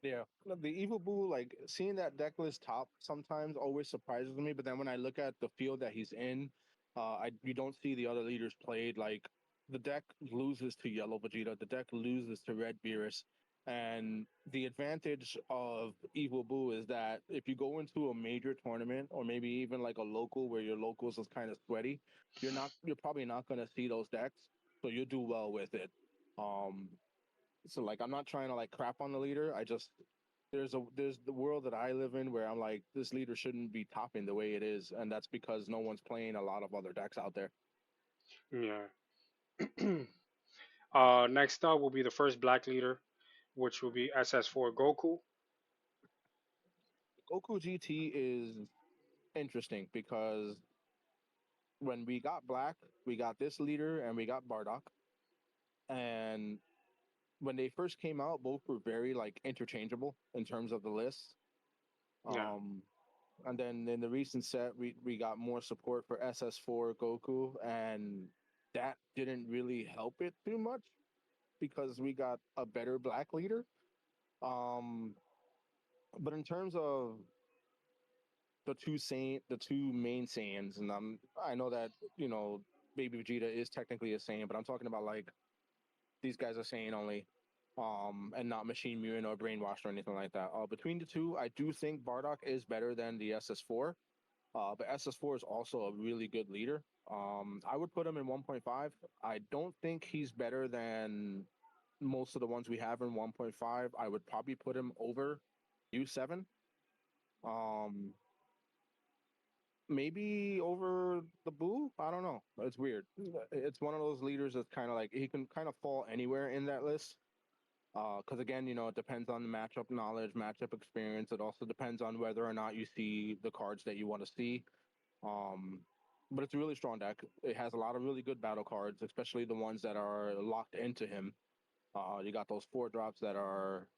yeah, the Evil Boo, like seeing that deck list top sometimes always surprises me. But then when I look at the field that he's in, I you don't see the other leaders played. Like the deck loses to Yellow Vegeta, the deck loses to Red Beerus, and the advantage of Evil Boo is that if you go into a major tournament or maybe even like a local where your locals is kind of sweaty, you're probably not going to see those decks, so you'll do well with it. Um, so like I'm not trying to like crap on the leader. I just there's the world that I live in where I'm like this leader shouldn't be topping the way it is, and that's because no one's playing a lot of other decks out there. Yeah. Next up will be the first Black leader, which will be SS4 Goku. Goku GT is interesting because when we got Black, we got this leader and we got Bardock, and when they first came out, both were very like interchangeable in terms of the list. Yeah. Um, and then in the recent set, we got more support for SS4 Goku, and that didn't really help it too much because we got a better black leader. Um, but in terms of the two main Saiyans, and I know that Baby Vegeta is technically a Saiyan, but I'm talking about like these guys are Saiyan only, and not Machine Mutant or Brainwashed or anything like that. Between the two, I do think Bardock is better than the SS4. But SS4 is also a really good leader. I would put him in 1.5. I don't think he's better than most of the ones we have in 1.5. I would probably put him over U7. Um, Maybe over the Boo. I don't know. It's weird. It's one of those leaders that's kind of like he can kind of fall anywhere in that list. Because again, it depends on the matchup knowledge, matchup experience. It also depends on whether or not you see the cards that you want to see. Um, but it's a really strong deck. It has a lot of really good battle cards, especially the ones that are locked into him. You got those four drops that are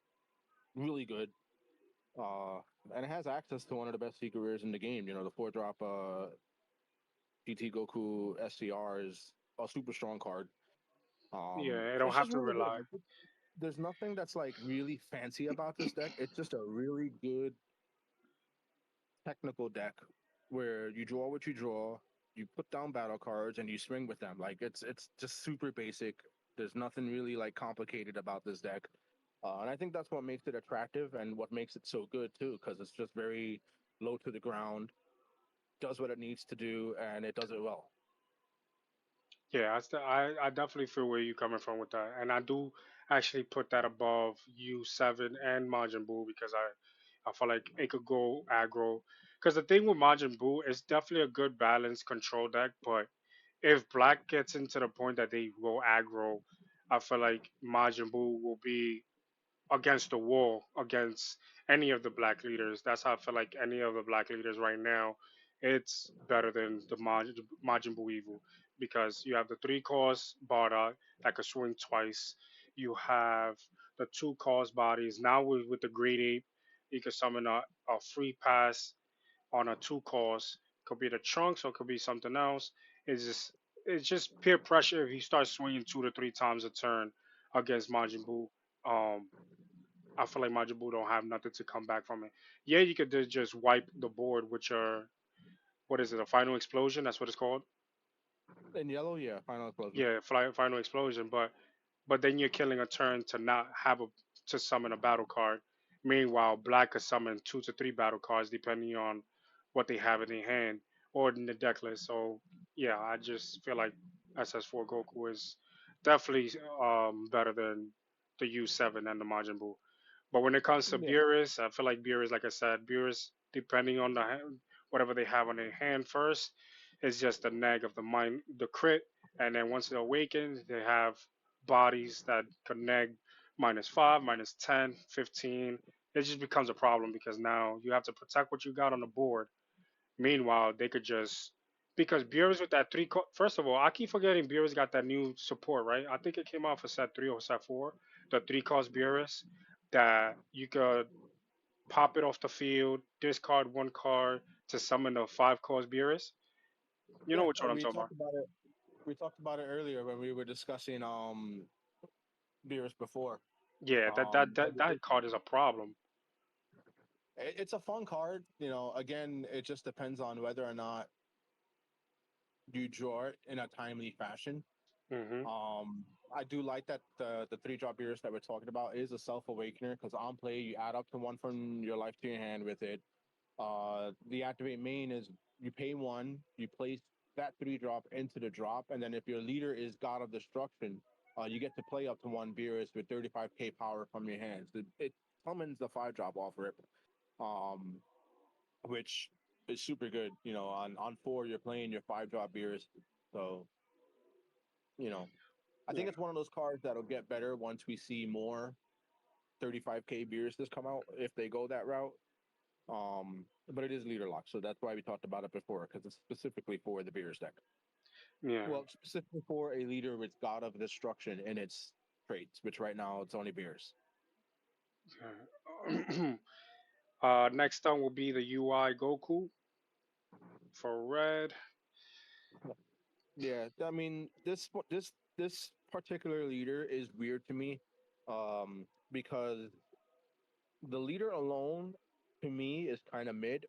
really good. Uh, and it has access to one of the best secret rares in the game. The four drop GT Goku SCR is a super strong card. Yeah, I don't It's have just to really good. rely. There's nothing that's like really fancy about this deck. It's just a really good technical deck where you draw what you draw, you put down battle cards, and you swing with them. Like it's just super basic. There's nothing really like complicated about this deck, and I think that's what makes it attractive and what makes it so good too, because it's just very low to the ground, does what it needs to do, and it does it well. Yeah, I definitely feel where you're coming from with that, and I do actually put that above U7 and Majin Buu because I feel like it could go aggro. Because the thing with Majin Buu is definitely a good balanced control deck, but if Black gets into the point that they go aggro, I feel like Majin Buu will be against the wall against any of the black leaders. That's how I feel like any of the black leaders right now, it's better than the Majin Buu Evil because you have the three cost Bardock that could swing twice. You have the two cost bodies. Now with the Great Ape, you can summon a free pass on a two cost. Could be the Trunks or it could be something else. It's just peer pressure if he starts swinging two to three times a turn against Majin Buu. Um, I feel like Majin Buu don't have nothing to come back from it. Yeah, you could just wipe the board with your, what is it, a final explosion? That's what it's called. In yellow, yeah, final explosion. Yeah, final explosion. But then you're killing a turn to not have a to summon a battle card. Meanwhile, black could summon 2 to 3 battle cards depending on what they have in their hand or in the deck list. So yeah, I just feel like SS4 Goku is definitely better than the U7 and the Majin Buu. But when it comes to Yeah, Beerus, I feel like Beerus, like I said, Beerus, depending on the whatever they have on their hand first, is just the neg of the mind, the crit, and then once it awakens, they have bodies that connect -5, -10, 15. It just becomes a problem because now you have to protect what you got on the board. Meanwhile, they could just because Beerus with that first of all, I keep forgetting Beerus got that new support, right? I think it came out for set 3 or set 4, the 3 cost Beerus that you could pop it off the field, discard 1 card to summon a 5 cost Beerus. You know yeah. which one I'm We talking talked about. about it. We talked about it earlier when we were discussing Beerus before. Yeah, But that card is a problem. it's a fun card. You know, again, it just depends on whether or not you draw it in a timely fashion. Hmm. I do like that the 3 drop Beerus that we're talking about is a self awakener because on play you add up to one from your life to your hand with it. The activate main is you pay 1, you place that 3 drop into the drop, and then if your leader is God of Destruction, you get to play up to 1 Beerus with 35k power from your hands. It summons the 5 drop off rip, um, which is super good. You know, on 4 you're playing your 5 drop Beerus, so you know I Yeah, think it's one of those cards that'll get better once we see more 35k Beeruses come out if they go that route. But it is leader lock, so that's why we talked about it before because it's specifically for the Beerus deck. yeah. Well, specifically for a leader with God of Destruction in its traits, which right now it's only Beerus. Yeah. Next up will be the UI Goku for red. Yeah, I mean this particular leader is weird to me, because the leader alone to me is kind of mid.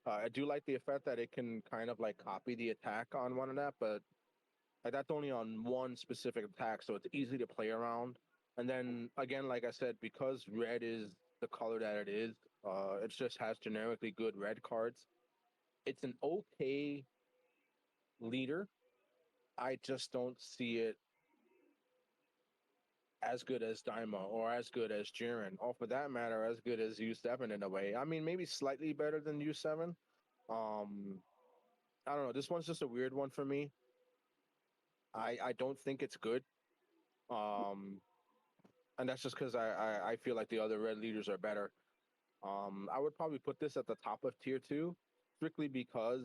I do like the effect that it can kind of like copy the attack on one of that, but like that's only on one specific attack, so it's easy to play around. And then again, like I said, because red is the color that it is, it just has generically good red cards. It's an okay leader. I just don't see it as good as Daima or as good as Jiren, or for that matter, as good as U7 in a way. I mean, maybe slightly better than U7. Um, I don't know. This one's just a weird one for me. I don't think it's good. Um, and that's just because I feel like the other red leaders are better. I would probably put this at the top of tier 2, strictly because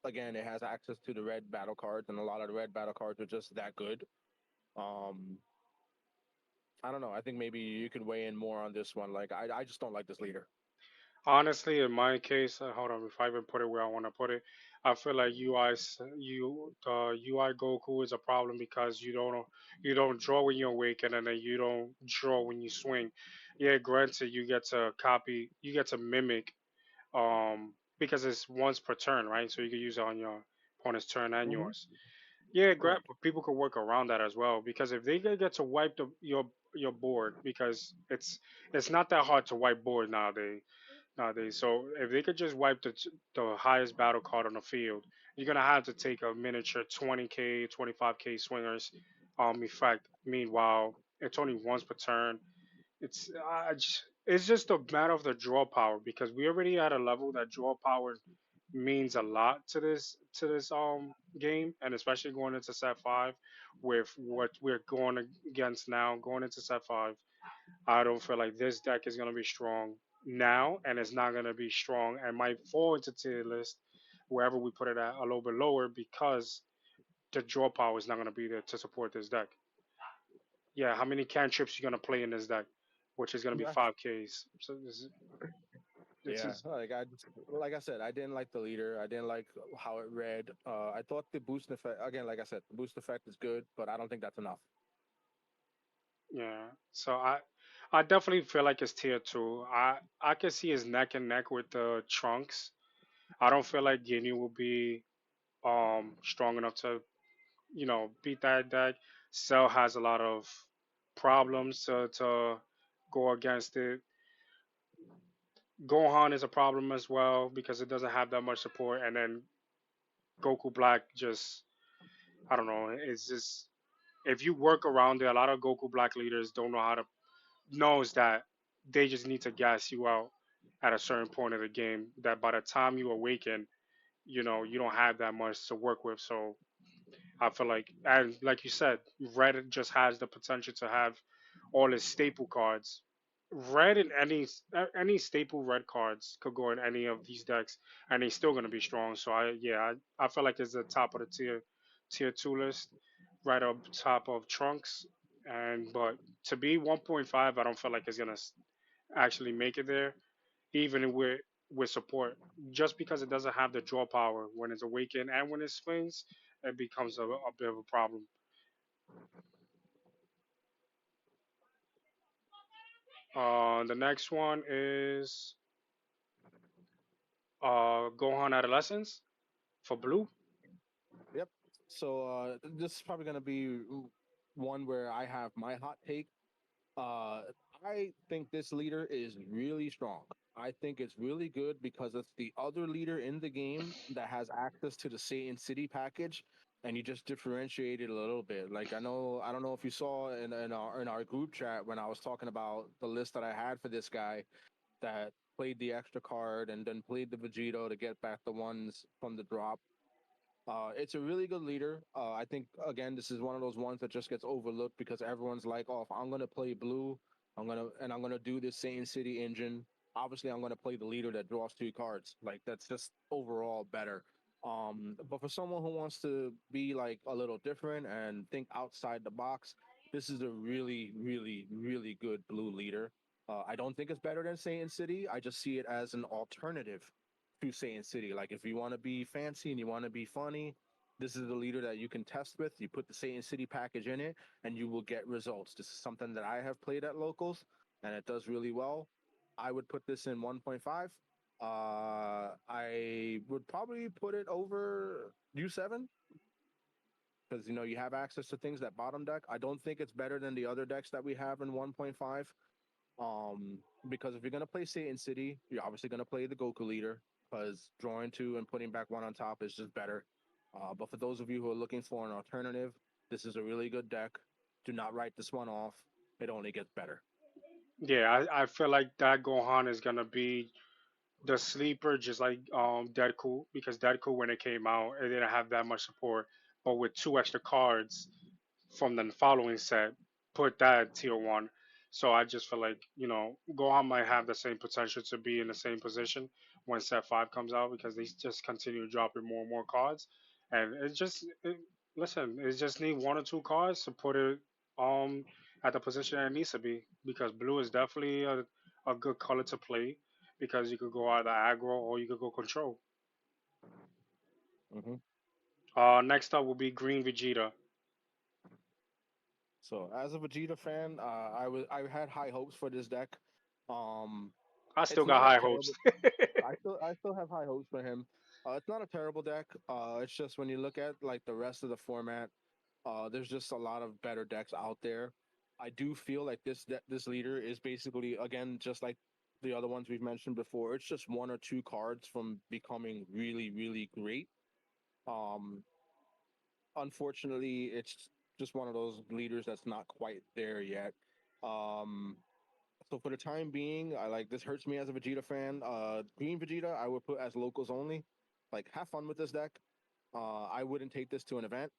again it has access to the red battle cards, and a lot of the red battle cards are just that good. Um, I don't know. I think maybe you could weigh in more on this one. Like I just don't like this leader. Honestly, in my case, hold on, if I even put it where I want to put it, I feel like UI Goku is a problem because you don't draw when you awaken and then you don't draw when you swing. Yeah, granted, you get to copy, you get to mimic, because it's once per turn, right? So you can use it on your opponent's turn and Mm-hmm. yours. Yeah, Correct. but people could work around that as well because if they get to wipe your board because it's not that hard to wipe board nowadays. So if they could just wipe the highest battle card on the field, you're gonna have to take a miniature 20k, 25k swingers effect. Meanwhile, it's only once per turn. It's just a matter of the draw power because we already at a level that draw power means a lot to this game, and especially going into set 5 with what we're going against now, going into set 5. I don't feel like this deck is gonna be strong now, and it's not gonna be strong and might fall into tier list wherever we put it at a little bit lower because the draw power is not gonna be there to support this deck. Yeah, how many cantrips you gonna play in this deck, which is gonna be Yeah. 5Ks. So this Yeah, is like I said, I didn't like the leader. I didn't like how it read. I thought the boost effect again, like I said, the boost effect is good, but I don't think that's enough. yeah. So I definitely feel like it's tier two. I can see his neck and neck with the trunks. I don't feel like Guinea will be strong enough to beat that deck. Cell has a lot of problems to go against it. Gohan is a problem as well because it doesn't have that much support, and then Goku Black just I don't know. It's just if you work around it, a lot of Goku Black leaders don't know how to knows that they just need to gas you out at a certain point of the game. That by the time you awaken, you don't have that much to work with. So I feel like, and like you said, Red just has the potential to have all his staple cards. Red and any staple red cards could go in any of these decks, and he's still gonna be strong. So I feel like it's the top of the tier two list, right up top of Trunks. And but to be 1.5, I don't feel like it's gonna actually make it there, even with support, just because it doesn't have the draw power when it's awakened and when it swings, it becomes a bit of a problem. The next one is Gohan Adolescence for blue. Yep. So this is probably going to be one where I have my hot take. Uh, I think this leader is really strong. I think it's really good because it's the other leader in the game that has access to the Satan City package, and you just differentiate it a little bit. Like I don't know if you saw in our group chat when I was talking about the list that I had for this guy that played the extra card and then played the Vegito to get back the ones from the drop. It's a really good leader. I think again, this is one of those ones that just gets overlooked because everyone's like, "Oh, if I'm gonna play blue, I'm gonna do this Satan City engine. Obviously, I'm gonna play the leader that draws two cards. Like that's just overall better." But for someone who wants to be like a little different and think outside the box, this is a really, really, really good blue leader. I don't think it's better than Satan City. I just see it as an alternative to Saiyan City. Like if you want to be fancy and you want to be funny, this is the leader that you can test with. You put the Saiyan City package in it, and you will get results. This is something that I have played at locals, and it does really well. I would put this in 1.5. I would probably put it over U7 because you have access to things that bottom deck. I don't think it's better than the other decks that we have in 1.5. Um, because if you're gonna play Satan City, you're obviously gonna play the Goku leader because drawing two and putting back one on top is just better. But for those of you who are looking for an alternative, this is a really good deck. Do not write this one off. It only gets better. Yeah, I feel like that Gohan is gonna be the sleeper, just like Deadpool, because Deadpool when it came out, it didn't have that much support, but with two extra cards from the following set, put that at tier one. So I just feel like Gohan might have the same potential to be in the same position when set five comes out because they just continue dropping more and more cards, and listen, it just need one or two cards to put it um at the position it needs to be because blue is definitely a good color to play because you could go either aggro or you could go control. Hmm. Next up will be green Vegeta. So as a Vegeta fan, I had high hopes for this deck. Um, I still it's got not a high hopes. terrible. I still have high hopes for him. It's not a terrible deck. It's just when you look at like the rest of the format, there's just a lot of better decks out there. I do feel like this leader is basically again just like the other ones we've mentioned before. It's just one or two cards from becoming really really great. Um, Unfortunately, it's just one of those leaders that's not quite there yet. Um, so for the time being, I like this hurts me as a Vegeta fan. Green Vegeta, I would put as locals only. Like, have fun with this deck. I wouldn't take this to an event.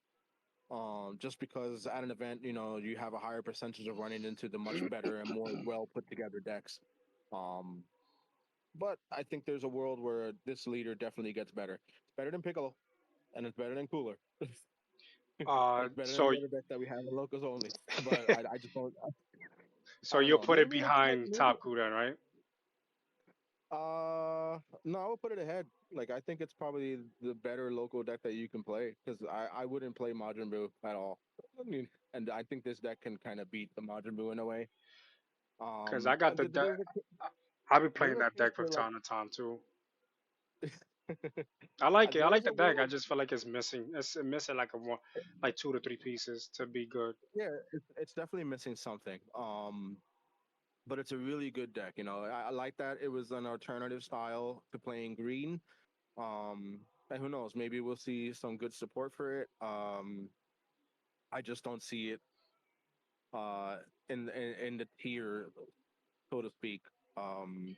Just because at an event, you have a higher percentage of running into the much better and more well put together decks. Um, but I think there's a world where this leader definitely gets better. It's better than Piccolo, and it's better than Cooler, and it's better than So the other decks that we have in locals only. But I just don't. so I don't you'll know. put it Maybe it's like behind maybe. Top Guden, right? No, I would put it ahead. Like I think it's probably the better local deck that you can play because I wouldn't play Majin Buu at all. I mean, and I think this deck can kind of beat the Majin Buu in a way. Cause I got the deck. There's a I'll be there's playing a that case deck from where like time to time too. I like it. I like there's the a deck. I world. just feel like it's missing. It's missing like a one, like two to three pieces to be good. Yeah, it's definitely missing something. But it's a really good deck. You know, I like that it was an alternative style to playing green. And who knows? Maybe we'll see some good support for it. I just don't see it uh in the tier, so to speak. Um,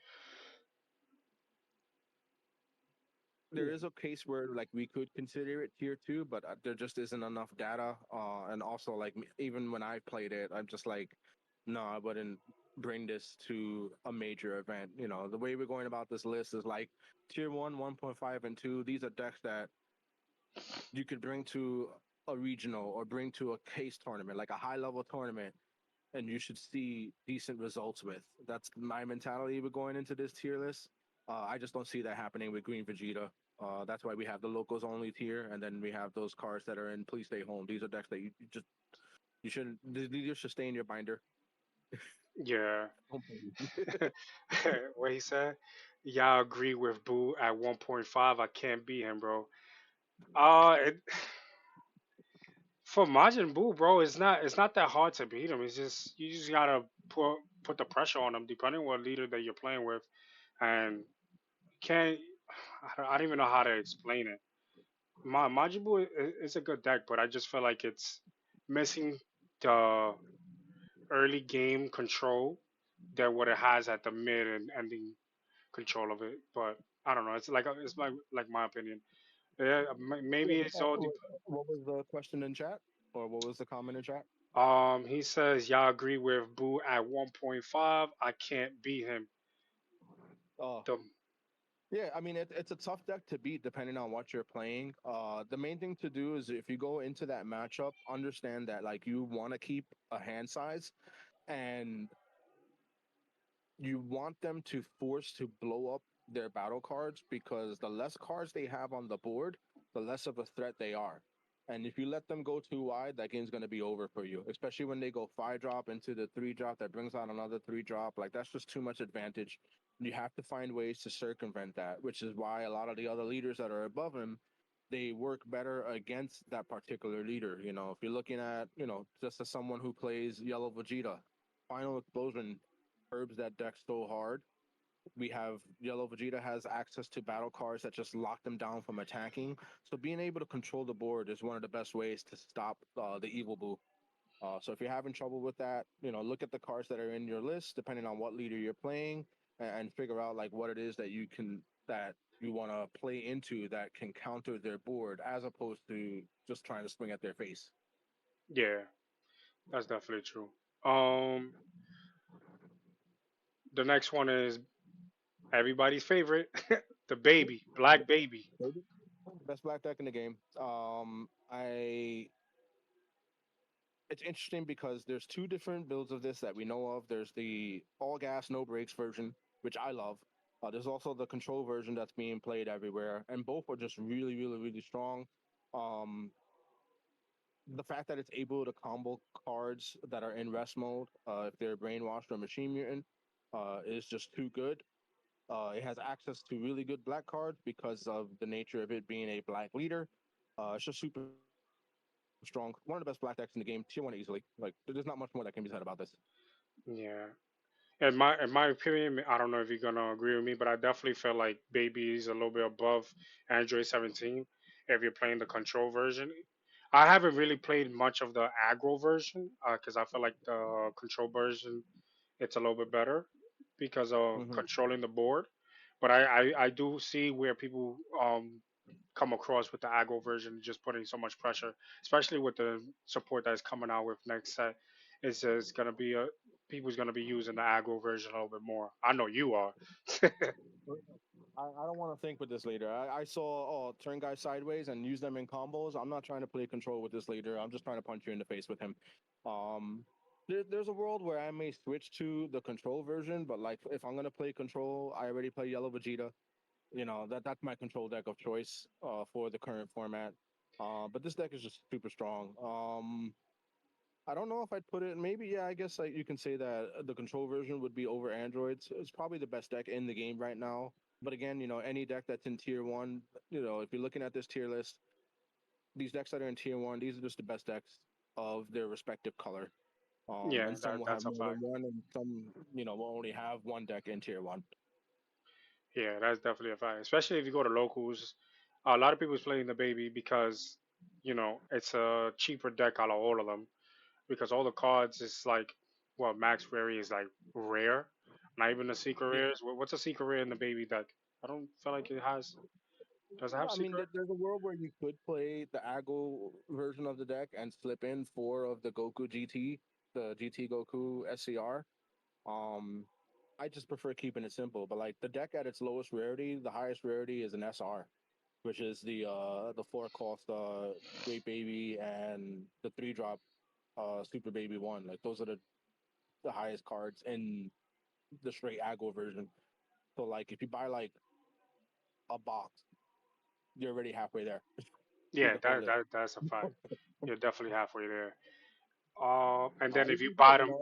there is a case where like we could consider it tier two, but there just isn't enough data. And also like even when I played it, I'm just like, no, I wouldn't bring this to a major event. You know, the way we're going about this list is like tier one, 1.5, and two. These are decks that you could bring to a regional or bring to a case tournament, like a high level tournament, and you should see decent results with. That's my mentality with going into this tier list. I just don't see that happening with Green Vegeta. That's why we have the locals only tier, and then we have those cards that are in Please Stay Home. These are decks that you just you shouldn't. These should stay in your binder. Yeah. Don't play. What he said? Yeah, I agree with Boo at 1.5. I can't beat him, bro. It, for Majin Buu, bro, it's not that hard to beat him. It's just you just gotta put the pressure on him, depending on what leader that you're playing with, and can't. I don't even know how to explain it. Majin Buu is a good deck, but I just feel like it's missing the early game control that what it has at the mid and ending control of it. But I don't know. It's like my opinion. Yeah, Yeah, maybe it's all. what was the question in chat, or what was the comment in chat? He says y'all agree with Boo at 1.5. I can't beat him. Oh, The yeah, I mean it's a tough deck to beat depending on what you're playing. The main thing to do is if you go into that matchup, understand that like you want to keep a hand size and you want them to force to blow up their battle cards because the less cards they have on the board, the less of a threat they are. And if you let them go too wide, that game's going to be over for you, especially when they go 5 drop into the 3 drop that brings out another 3 drop. Like, that's just too much advantage. You have to find ways to circumvent that, which is why a lot of the other leaders that are above him, they work better against that particular leader. You know, if you're looking at, just as someone who plays Yellow Vegeta, Final Explosion herbs that deck so hard. We have Yellow Vegeta has access to battle cards that just lock them down from attacking. So being able to control the board is one of the best ways to stop the Evil Boo. So if you're having trouble with that, look at the cards that are in your list, depending on what leader you're playing, and figure out like what it is that you want to play into that can counter their board, as opposed to just trying to swing at their face. Yeah, that's definitely true. Um, the next one is everybody's favorite, the baby, Black Baby. Best black deck in the game. I It's interesting because there's two different builds of this that we know of. There's the all gas, no brakes version, which I love. There's also the control version that's being played everywhere, and both are just really, really, really strong. Um, the fact that it's able to combo cards that are in rest mode, if they're brainwashed or machine mutant, is just too good. It has access to really good black cards because of the nature of it being a black leader. It's just super strong. One of the best black decks in the game, tier one easily. Like there's not much more that can be said about this. Yeah. In my opinion, I don't know if you're gonna agree with me, but I definitely feel like Baby is a little bit above Android 17 if you're playing the control version. I haven't really played much of the aggro version because I feel like the control version it's a little bit better because of Hmm. controlling the board. But I do see where people come across with the aggro version, just putting so much pressure, especially with the support that's coming out with next set. It's gonna be a people's gonna be using the aggro version a little bit more. I know you are. I don't want to think with this leader. I saw turn guys sideways and use them in combos. I'm not trying to play control with this leader. I'm just trying to punch you in the face with him. Um, there's a world where I may switch to the control version, but like if I'm gonna play control, I already play Yellow Vegeta. That's my control deck of choice for the current format. But this deck is just super strong. I don't know if I'd put it. Maybe yeah. I guess like you can say that the control version would be over androids. It's probably the best deck in the game right now. But again, any deck that's in tier one, if you're looking at this tier list, these decks that are in tier one, these are just the best decks of their respective color. Yeah, And some will have that's a more than fact. one, and some, will only have one deck in tier one. Yeah, that's definitely a fact. Especially if you go to locals, a lot of people's playing the baby because it's a cheaper deck out of all of them because all the cards is like max rare is like rare, not even the secret Yeah. rares. What's a secret rare in the baby deck? I don't feel like it has. Does it have I mean, secret? there's a world where you could play the Aggle version of the deck and slip in four of the Goku GT, the GT Goku SCR. Um, I just prefer keeping it simple. But like the deck at its lowest rarity, the highest rarity is an SR, which is the four cost Great Baby and the three drop Super Baby one. Like those are the highest cards in the straight Aggle version. So like if you buy like a box, you're already halfway there with Yeah, the whole list. that's a fact. You're definitely halfway there. And then if It's you just good, buy them,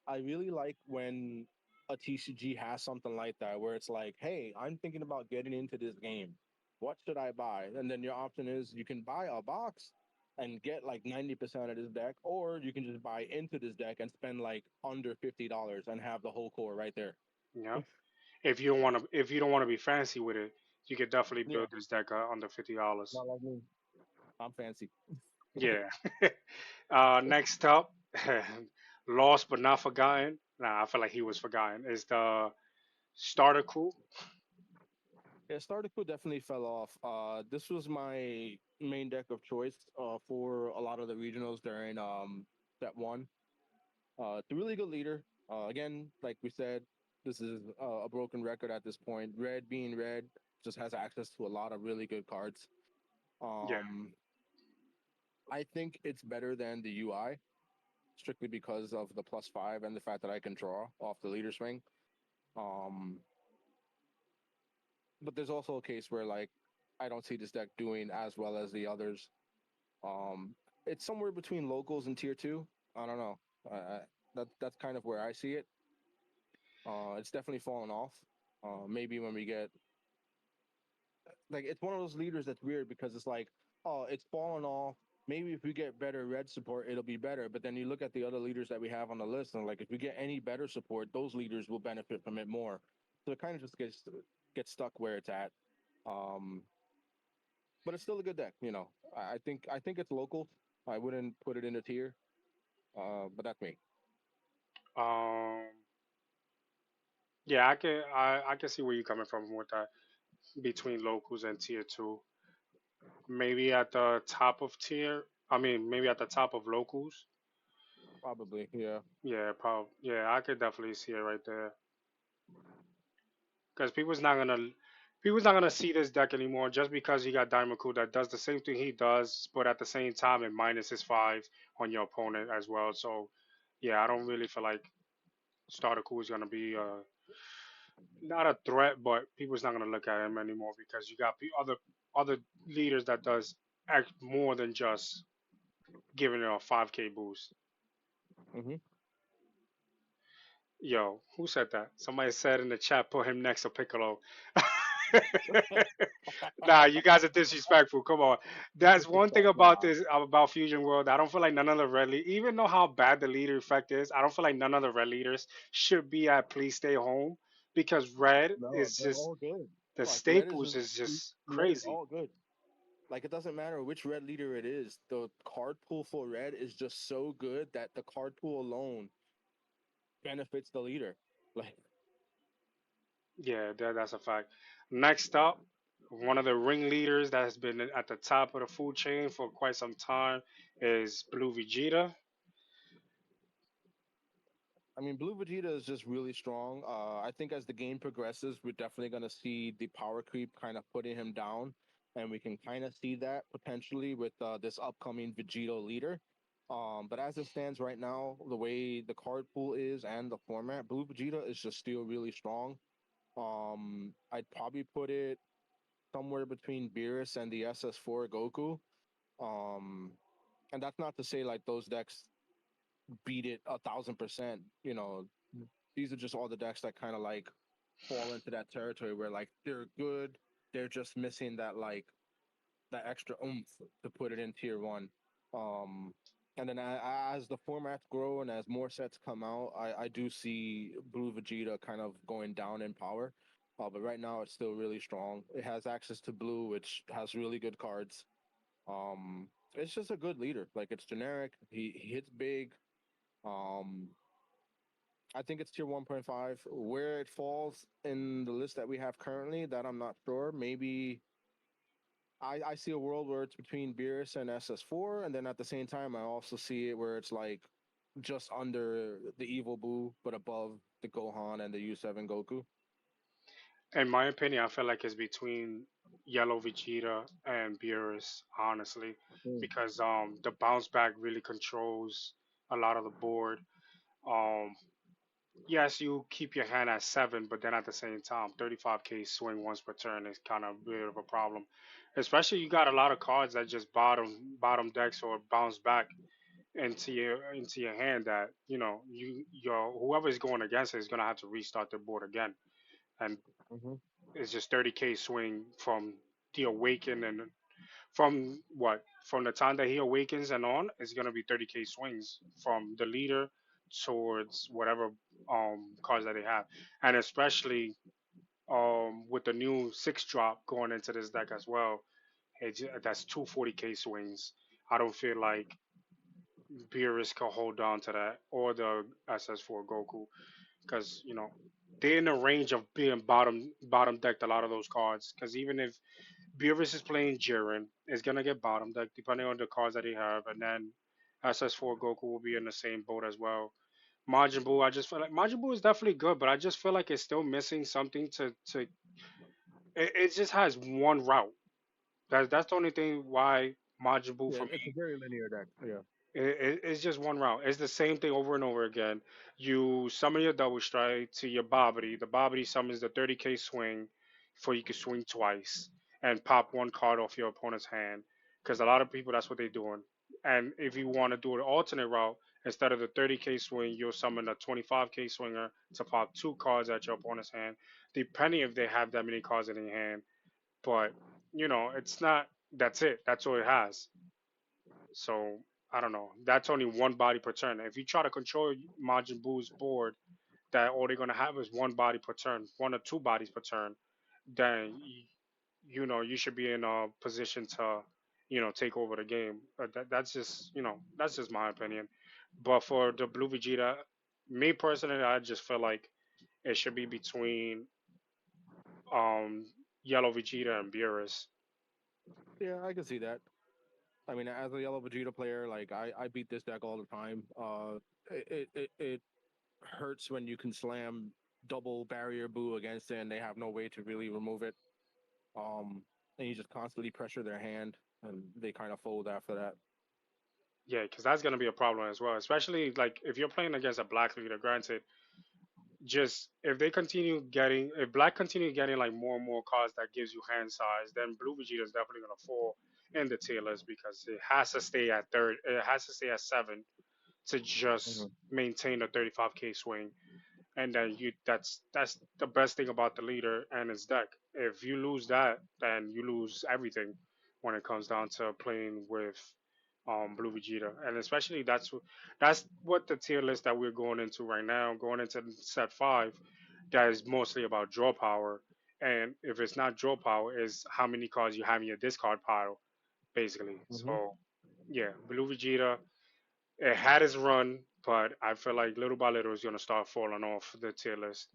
I really like when a TCG has something like that, where it's like, hey, I'm thinking about getting into this game. What should I buy? And then your option is you can buy a box and get like 90% of this deck, or you can just buy into this deck and spend like under $50 and have the whole core right there. you know, if you don't want to be fancy with it, you could definitely Yeah, build this deck under $50. not like me. I'm fancy. Yeah. Next up, lost but not forgotten. Nah, I feel like he was forgotten. Is the starter crew? Yeah, Stardicle definitely fell off. This was my main deck of choice for a lot of the regionals during set one. It's a really good leader. Again, like we said, this is a broken record at this point. Red being red just has access to a lot of really good cards. Yeah. Um, I think it's better than the UI strictly because of the +5 and the fact that I can draw off the leader swing. Um, but there's also a case where like I don't see this deck doing as well as the others. Um, it's somewhere between locals and tier two. I don't know. That's kind of where I see it. It's definitely fallen off. Maybe when we get like it's one of those leaders that's weird because it's like, oh, it's fallen off. Maybe if we get better red support, it'll be better. But then you look at the other leaders that we have on the list, and like if we get any better support, those leaders will benefit from it more. So it kind of just gets stuck where it's at. Um, but it's still a good deck. I think it's local. I wouldn't put it in a tier. But that's me. Um. Yeah, I can see where you're coming from with that between locals and tier two. Maybe at the top of tier. I mean, maybe at the top of locals. Probably, yeah. Yeah, probably. Yeah, I could definitely see it right there. Because people's not gonna see this deck anymore just because he got Diamond Cool that does the same thing he does, but at the same time it minuses five on your opponent as well. So yeah, I don't really feel like Starter Cool is gonna be not a threat, but people's not gonna look at him anymore because you got other leaders that does act more than just giving it a 5K boost. Hmm. Yo, who said that? Somebody said in the chat, put him next to Piccolo. Nah, you guys are disrespectful. Come on. That's one thing about Nah, this about Fusion World. I don't feel like none of the red even though how bad the leader effect is, I don't feel like none of the red leaders should be at please stay home because red no, is they're just all good. the Like red is staples just is just red is crazy. all good. Like it doesn't matter which red leader it is. The card pool for red is just so good that the card pool alone benefits the leader. Like Yeah, that's a fact. Next up, one of the ringleaders that has been at the top of the food chain for quite some time is Blue Vegeta. I mean, Blue Vegeta is just really strong. I think as the game progresses, we're definitely going to see the power creep kind of putting him down, and we can kind of see that potentially with this upcoming Vegito leader. But as it stands right now, the way the card pool is and the format, Blue Vegeta is just still really strong. I'd probably put it somewhere between Beerus and the SS4 Goku. Um, and that's not to say like those decks. beat it 1,000%. These are just all the decks that kind of like fall into that territory where like they're good, they're just missing that like that extra oomph to put it in tier one. Um, and then as the formats grow and as more sets come out, I do see Blue Vegeta kind of going down in power. But right now it's still really strong. It has access to blue, which has really good cards. It's just a good leader. Like it's generic. He hits big. Um, I think it's tier 1.5. Where it falls in the list that we have currently, that I'm not sure. Maybe I see a world where it's between Beerus and SS4, and then at the same time, I also see it where it's like just under the Evil Boo, but above the Gohan and the U7 Goku. In my opinion, I feel like it's between Yellow Vegeta and Beerus, honestly, Mm. because the bounce back really controls a lot of the board. Um, yes, you keep your hand at seven, but then at the same time, 35k swing once per turn is kind of a bit of a problem. Especially you got a lot of cards that just bottom decks or bounce back into your hand that your whoever's going against it is gonna have to restart their board again, and Mm-hmm. it's just 30k swing from the awaken and from the time that he awakens and on, it's gonna be 30k swings from the leader towards whatever cards that they have, and especially with the new six drop going into this deck as well, that's 240k swings. I don't feel like Beerus can hold on to that or the SS4 Goku because they're in the range of being bottom decked a lot of those cards. Because even if Beerus is playing Jiren, it's gonna get bottom decked depending on the cards that he have, and then SS4 Goku will be in the same boat as well. Majin Buu, I just feel like Majin Buu is definitely good, but I just feel like it's still missing something to. It just has one route. That's the only thing why Majin Buu Yeah, for it's a me very linear deck. Yeah. it's just one route. It's the same thing over and over again. You summon your double strike to your Babidi. The Babidi summons the 30k swing for you can swing twice and pop one card off your opponent's hand. Because a lot of people, that's what they're doing. And if you want to do an alternate route, instead of the 30k swing, you'll summon a 25k swinger to pop two cards at your opponent's hand, depending if they have that many cards in their hand. But, it's not, that's it. That's all it has. So I don't know. That's only one body per turn. If you try to control Majin Buu's board, that all they're gonna have is one body per turn, one or two bodies per turn. Then you should be in a position to take over the game. That's just my opinion. But for the Blue Vegeta, me personally, I just feel like it should be between um Yellow Vegeta and Beerus. Yeah, I can see that. I mean, as a Yellow Vegeta player, like I beat this deck all the time. It hurts when you can slam double barrier Boo against it and they have no way to really remove it. Um, and you just constantly pressure their hand, and they kind of fold after that. Yeah, because that's gonna be a problem as well, especially like if you're playing against a black leader. Granted, just if black continue getting like more and more cards that gives you hand size, then blue Vegeta is definitely gonna fall in the tier list because it has to stay at third. It has to stay at seven to just Mhm. maintain a 35k swing, and then that's the best thing about the leader and his deck. If you lose that, then you lose everything when it comes down to playing with Blue Vegeta, and especially that's what the tier list that we're going into right now, going into set five, that is mostly about draw power. And if it's not draw power, is how many cards you have in your discard pile, basically. Mhm. So yeah, Blue Vegeta, it had its run, but I feel like little by little it's gonna start falling off the tier list.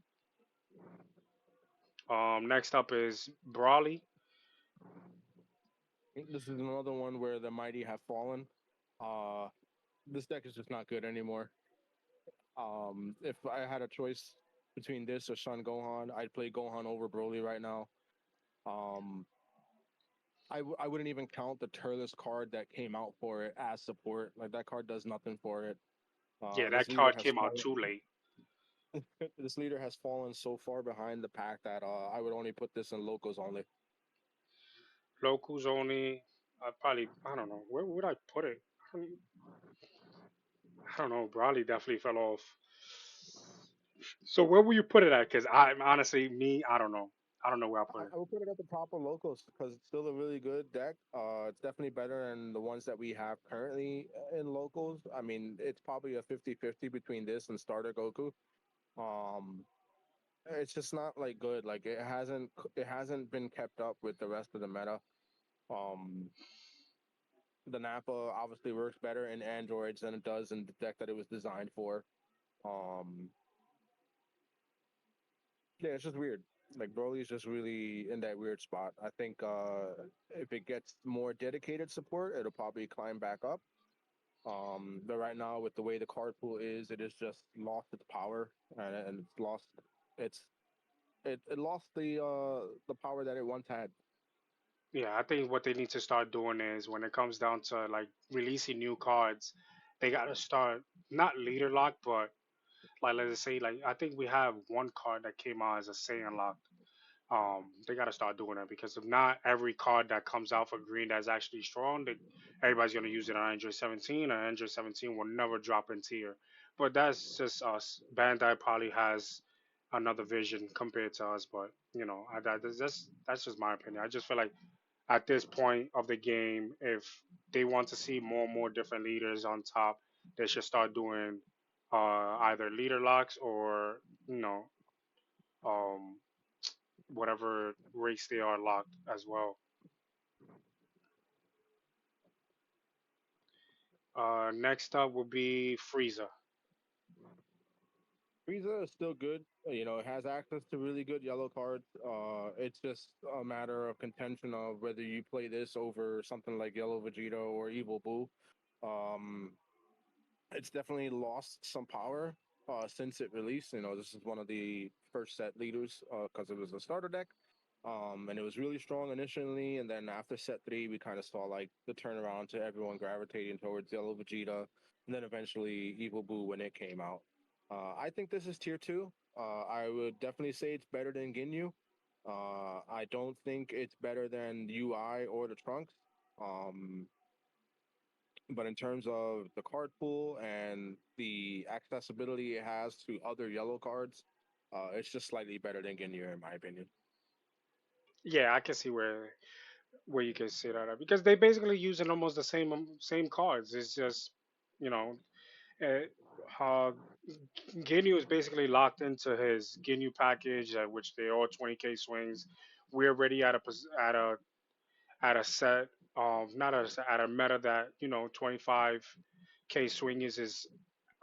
Next up is Brawly. This is another one where the mighty have fallen. Uh, this deck is just not good anymore. If I had a choice between this or Son Gohan, I'd play Gohan over Broly right now. Um, I wouldn't even count the Turles card that came out for it as support. Like that card does nothing for it. Yeah, This that leader card has came out fallen. too late. This leader has fallen so far behind the pack that I would only put this in locals only. Locals only. I don't know where would I put it. I don't, don't know. Broly definitely fell off. So where will you put it at? Because I honestly, me, I don't know. I don't know where I put it. I would put it at the top of locals because it's still a really good deck. It's definitely better than the ones that we have currently in locals. I mean, it's probably a 50-50 between this and starter Goku. Um, it's just not like good. Like it hasn't been kept up with the rest of the meta. Um, the Nappa obviously works better in androids than it does in the deck that it was designed for. Um, yeah, it's just weird. Like Broly's just really in that weird spot. I think if it gets more dedicated support, it'll probably climb back up. But right now, with the way the card pool is, it has just lost its power and it's lost its it lost the power that it once had. Yeah, I think what they need to start doing is when it comes down to like releasing new cards, they gotta start not leader lock, but like let's say like I think we have one card that came out as a Saiyan lock. They gotta start doing that because if not, every card that comes out for green that's actually strong, everybody's gonna use it on Android 17, and Android 17 will never drop in tier. But that's just us. Bandai probably has another vision compared to us, but that's just my opinion. I just feel like at this point of the game, if they want to see more and more different leaders on top, they should start doing either leader locks or you know um, whatever race they are locked as well. Next up will be Frieza. Frieza is still good. You know, it has access to really good yellow cards. It's just a matter of contention of whether you play this over something like Yellow Vegeta or Evil Boo. Um, it's definitely lost some power since it released. You know, this is one of the first set leaders because it was a starter deck. And it was really strong initially, and then after set three, we kind of saw like the turnaround to everyone gravitating towards Yellow Vegeta, and then eventually Evil Boo when it came out. I think this is tier two. I would definitely say it's better than Ginyu. I don't think it's better than UI or the Trunks. Um, but in terms of the card pool and the accessibility it has to other yellow cards, it's just slightly better than Ginyu, in my opinion. Yeah, I can see where you can see that because they basically using almost the same cards. It's just you know uh, how Ginyu is basically locked into his Ginyu package, which they all 20k swings. We're already at a set not at a meta that 25k swing is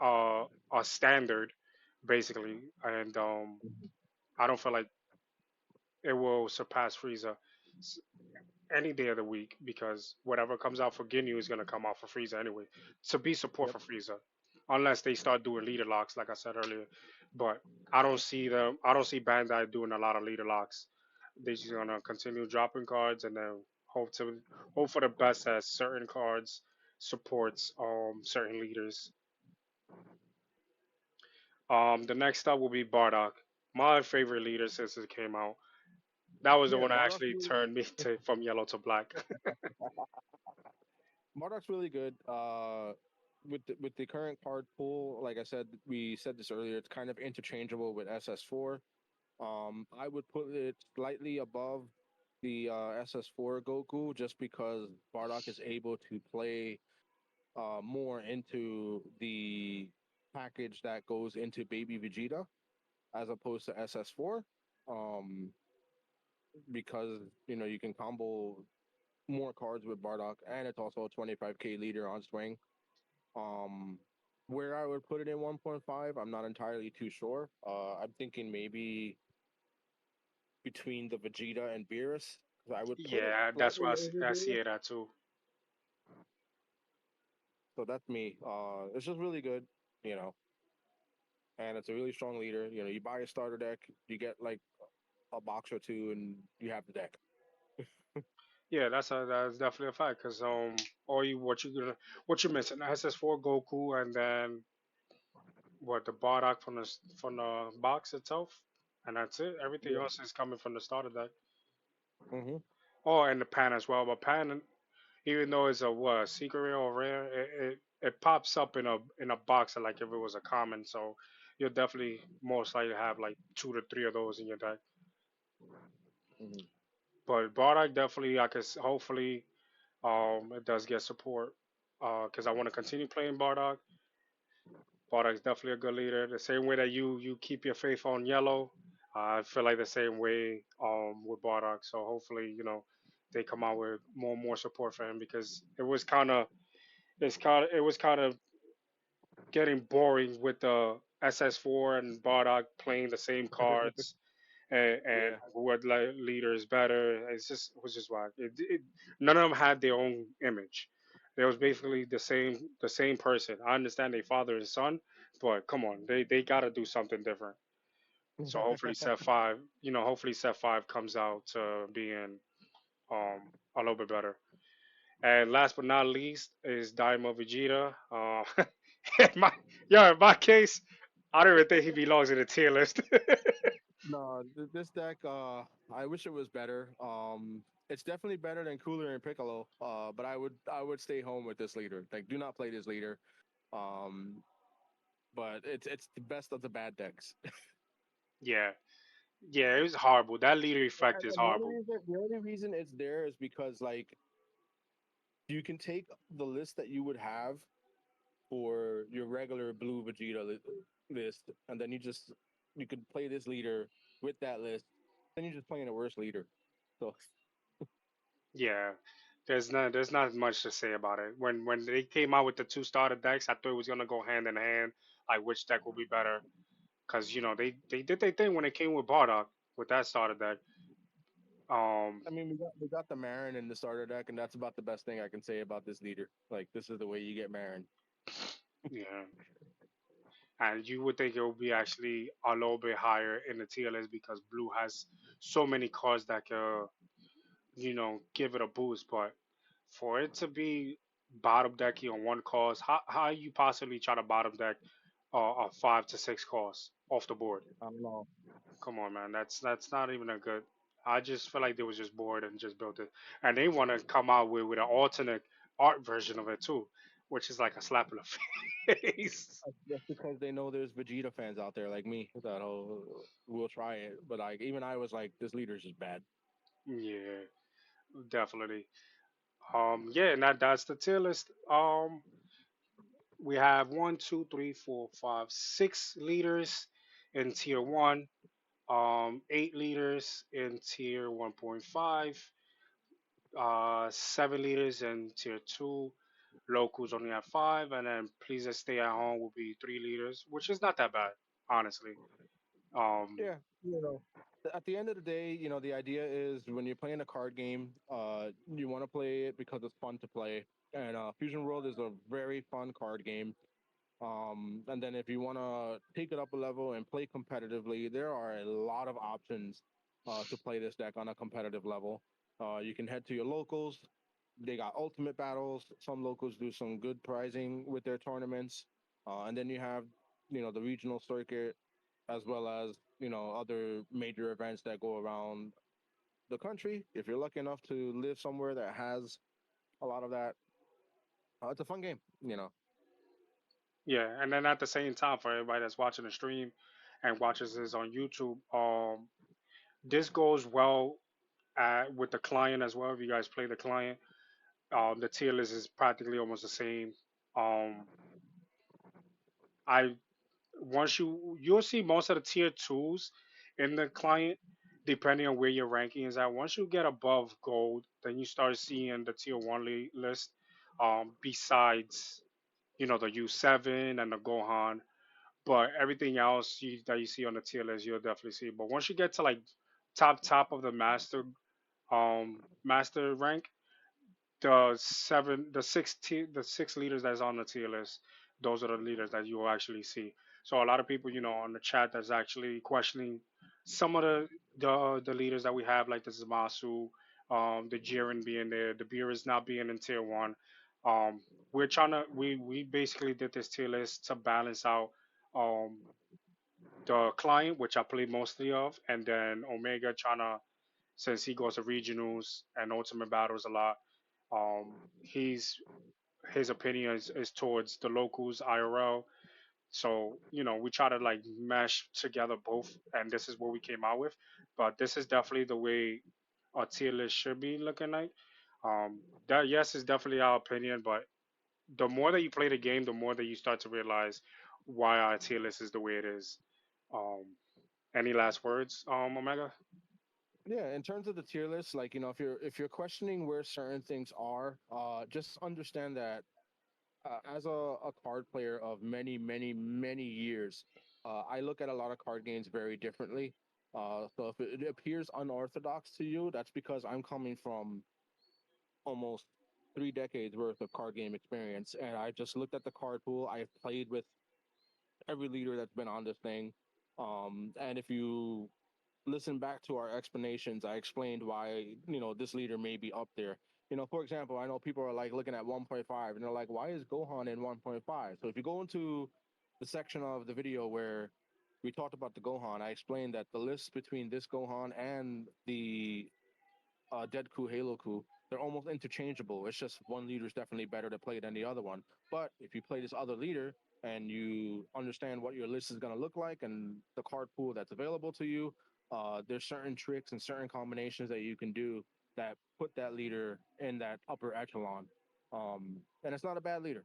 uh a standard basically, and I don't feel like it will surpass Frieza s- any day of the week because whatever comes out for Ginyu is gonna come out for Frieza anyway. To be support Yep. for Frieza, unless they start doing leader locks, like I said earlier. But I don't see them. I don't see Bandai doing a lot of leader locks. They're just gonna continue dropping cards and then hope for the best as certain cards supports certain leaders. The next up will be Bardock, my favorite leader since it came out. That was the Yeah, one that actually turned me to from yellow to black. Marduk's really good. With the current card pool, like I said, we said this earlier, it's kind of interchangeable with SS4. I would put it slightly above the SS4 Goku just because Bardock is able to play more into the package that goes into Baby Vegeta as opposed to SS4. Um, because you can combo more cards with Bardock, and it's also a 25k leader on swing. Um, where I would put it in 1.5, I'm not entirely too sure. I'm thinking maybe between the Vegeta and Beerus, 'cause I would put it Yeah, that's why slightly over I see Beerus. it at too. So that's me. It's just really good, you know, and it's a really strong leader. You know, you buy a starter deck, you get like a box or two, and you have the deck. Yeah, that's definitely a fact. Cause all you what you missing? SS4 Goku, and then what the Bardock from the box itself, and that's it. Everything Yeah. else is coming from the starter deck. Mm-hmm. Oh, and the pan as well. But pan, even though it's a what secret rare or rare, it pops up in a box like if it was a common. So you'll definitely most likely have like two to three of those in your deck. Hmm. But Bardock definitely, hopefully it does get support because I want to continue playing Bardock. Bardock's definitely a good leader. The same way that you keep your faith on yellow, I feel like the same way with Bardock. So hopefully, they come out with more support for him because it was kind of getting boring with the SS4 and Bardock playing the same cards and Yeah. what leader is better. It was just whack. None of them had their own image. It was basically the same person. I understand they father and son, but come on, they gotta do something different. So hopefully set five comes out to being um a little bit better. And last but not least is Daima Vegeta. In my in my case, I don't even think he belongs in the tier list. No, this deck, I wish it was better. It's definitely better than Cooler and Piccolo. But I would stay home with this leader. Like, do not play this leader. Um, but it's the best of the bad decks. Yeah, yeah, it was horrible. That leader effect is And horrible. the only reason it's there is because, like, you can take the list that you would have for your regular blue Vegeta list, and then you could play this leader with that list. Then you're just playing a worse leader. So Yeah, there's not much to say about it. When they came out with the two starter decks, I thought it was gonna go hand in hand, like which deck will be better. Cause they did their thing when it came with Bardock with that starter deck. Um, I mean, we got the Marin in the starter deck, and that's about the best thing I can say about this leader. Like, this is the way you get Marin. yeah, and you would think it would be actually a little bit higher in the tier list because Blue has so many cards that could give it a boost. But for it to be bottom decky on one cost, how you possibly try to bottom deck a 5 to 6 cost off the board? I don't know. Come on, man, that's not even a good. I just feel like they was just bored and just built it, and they want to come out with an alternate art version of it too, which is like a slap in the face. That's because they know there's Vegeta fans out there like me that will try it. But, like, even I was like, this leader's just bad. Yeah, definitely. Yeah, and that's the tier list. We have one, two, three, four, five, 6 leaders in tier one. 8 leaders in tier 1.5. 7 leaders in tier two. Locals only have 5, and then please just stay at home will be 3 leaders, which is not that bad, honestly. Um, Yeah, at the end of the day, the idea is when you're playing a card game, you want to play it because it's fun to play. And Fusion World is a very fun card game. And then if you want to take it up a level and play competitively, there are a lot of options to play this deck on a competitive level. You can head to your locals. They got ultimate battles. Some locals do some good pricing with their tournaments. And then you have, the regional circuit as well as, other major events that go around the country. If you're lucky enough to live somewhere that has a lot of that, it's a fun game. yeah, and then at the same time, for everybody that's watching the stream and watches this on YouTube, this goes well with the client as well. If you guys play the client, the tier list is practically almost the same. Um, I once you'll see most of the tier twos in the client, depending on where your ranking is at. Once you get above gold, then you start seeing the tier one list. Besides, the U7 and the Gohan, but everything else that you see on the tier list, you'll definitely see. But once you get to like top of the master rank, the 6 leaders that's on the tier list, those are the leaders that you will actually see. So a lot of people, on the chat that's actually questioning some of the leaders that we have, like the Zamasu, the Jiren being there, the Beerus not being in tier one. Um, we basically did this tier list to balance out um the client, which I play mostly of, and then Omega trying to, since he goes to regionals and ultimate battles a lot, he's his opinion is towards the locals IRL. So, we try to like mesh together both, and this is what we came out with. But this is definitely the way our tier list should be looking like. That, yes, is definitely our opinion, but the more that you play the game, the more that you start to realize why our tier list is the way it is. Um, any last words, Omega? Yeah, in terms of the tier list, like if you're questioning where certain things are, just understand that as a card player of many, many, many years, I look at a lot of card games very differently. So if it appears unorthodox to you, that's because I'm coming from almost 3 decades worth of card game experience, and I just looked at the card pool. I've played with every leader that's been on this thing, and if you listen back to our explanations, I explained why this leader may be up there. For example, I know people are like looking at 1.5 and they're like, why is Gohan in 1.5? So if you go into the section of the video where we talked about the Gohan, I explained that the list between this Gohan and the Deadku, Halo Ku, they're almost interchangeable. It's just one leader is definitely better to play than the other one. But if you play this other leader and you understand what your list is going to look like and the card pool that's available to you, there's certain tricks and certain combinations that you can do that put that leader in that upper echelon. And it's not a bad leader.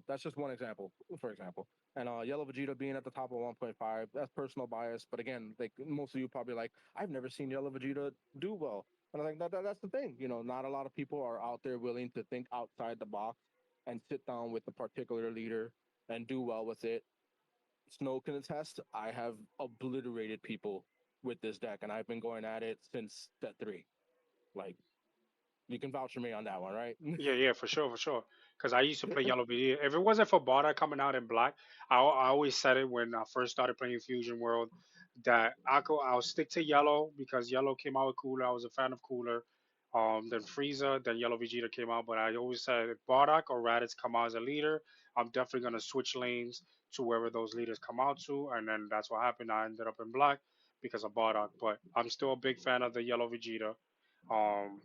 That's just one example, for example. And Yellow Vegeta being at the top of 1.5, that's personal bias. But again, like most of you probably like, I've never seen Yellow Vegeta do well. And I think that's the thing. Not a lot of people are out there willing to think outside the box and sit down with a particular leader and do well with it. Snow can attest, I have obliterated people with this deck, and I've been going at it since set three. Like, you can vouch for me on that one, right? Yeah, yeah, for sure, for sure. Because I used to play Yellow Video. If it wasn't for Barda coming out in black, I always said it when I first started playing Fusion World that I'll stick to Yellow because Yellow came out with Cooler. I was a fan of Cooler. Then Frieza, then Yellow Vegeta came out. But I always said if Bardock or Raditz come out as a leader, I'm definitely gonna switch lanes to wherever those leaders come out to, and then that's what happened. I ended up in black because of Bardock. But I'm still a big fan of the Yellow Vegeta. Um,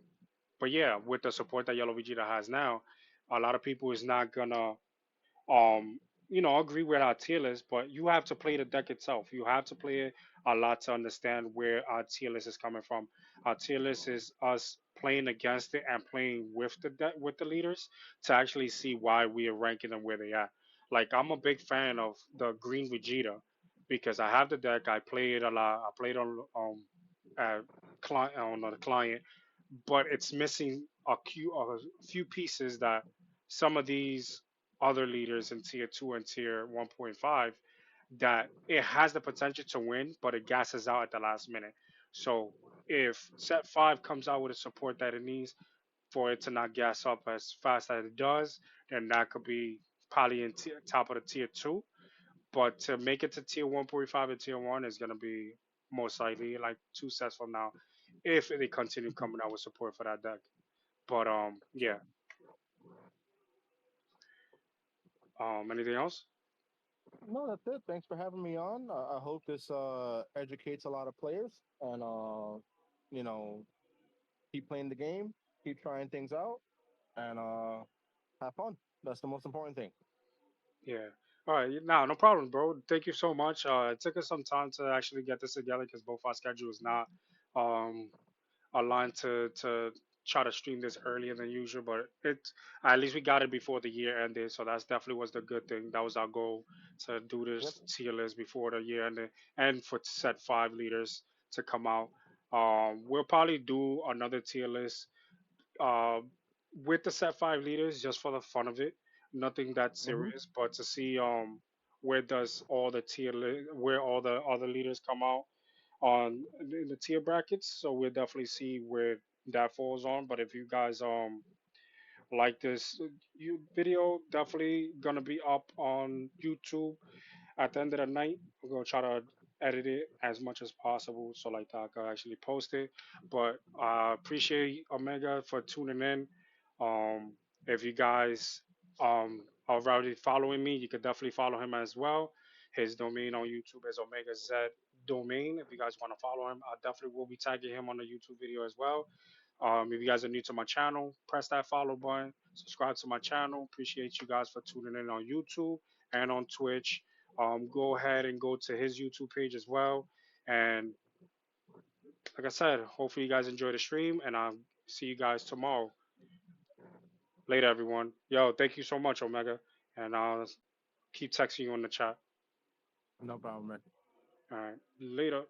but yeah, with the support that Yellow Vegeta has now, a lot of people is not gonna um agree with our tier list, but you have to play the deck itself. You have to play it a lot to understand where our tier list is coming from. Our tier list is us playing against it and playing with with the leaders to actually see why we are ranking them where they are. Like I'm a big fan of the Green Vegeta because I have the deck. I play it a lot. I played uh, on the client, but it's missing a few pieces that some of these other leaders in tier 2 and tier 1.5 that it has the potential to win, but it gasses out at the last minute. So if set 5 comes out with the support that it needs for it to not gas up as fast as it does, then that could be probably in top of the tier 2. But to make it to tier 1.5 and tier 1 is going to be most likely like 2 sets from now if they continue coming out with support for that deck. But yeah. Anything else? No, that's it. Thanks for having me on. I hope this educates a lot of players and, you know, keep playing the game, keep trying things out, and have fun. That's the most important thing. Yeah. All right. No, no problem, bro. Thank you so much. It took us some time to actually get this together because both our schedules not um aligned to try to stream this earlier than usual. But it at least we got it before the year ended, so that's definitely was the good thing. That was our goal to do Yep. this tier list before the year ended, and for set 5 leaders to come out. We'll probably do another tier list uh, with the set 5 leaders just for the fun of it. Nothing that Hmm. serious, but to see where does all the where all the other leaders come out on in the tier brackets. So we'll definitely see where that falls on. But if you guys like this video, definitely gonna be up on YouTube at the end of the night. We're gonna try to edit it as much as possible so like that I can actually post it. But I appreciate Omega for tuning in. Um, if you guys are already following me, you could definitely follow him as well. His domain on YouTube is Omega Z Domain. If you guys want to follow him, I definitely will be tagging him on the YouTube video as well. If you guys are new to my channel, press that follow button, subscribe to my channel. Appreciate you guys for tuning in on YouTube and on Twitch. Go ahead and go to his YouTube page as well. And like I said, hopefully you guys enjoy the stream, and I'll see you guys tomorrow. Later, everyone. Yo, thank you so much, Omega, and I'll keep texting you on the chat. No problem, man. All right, later.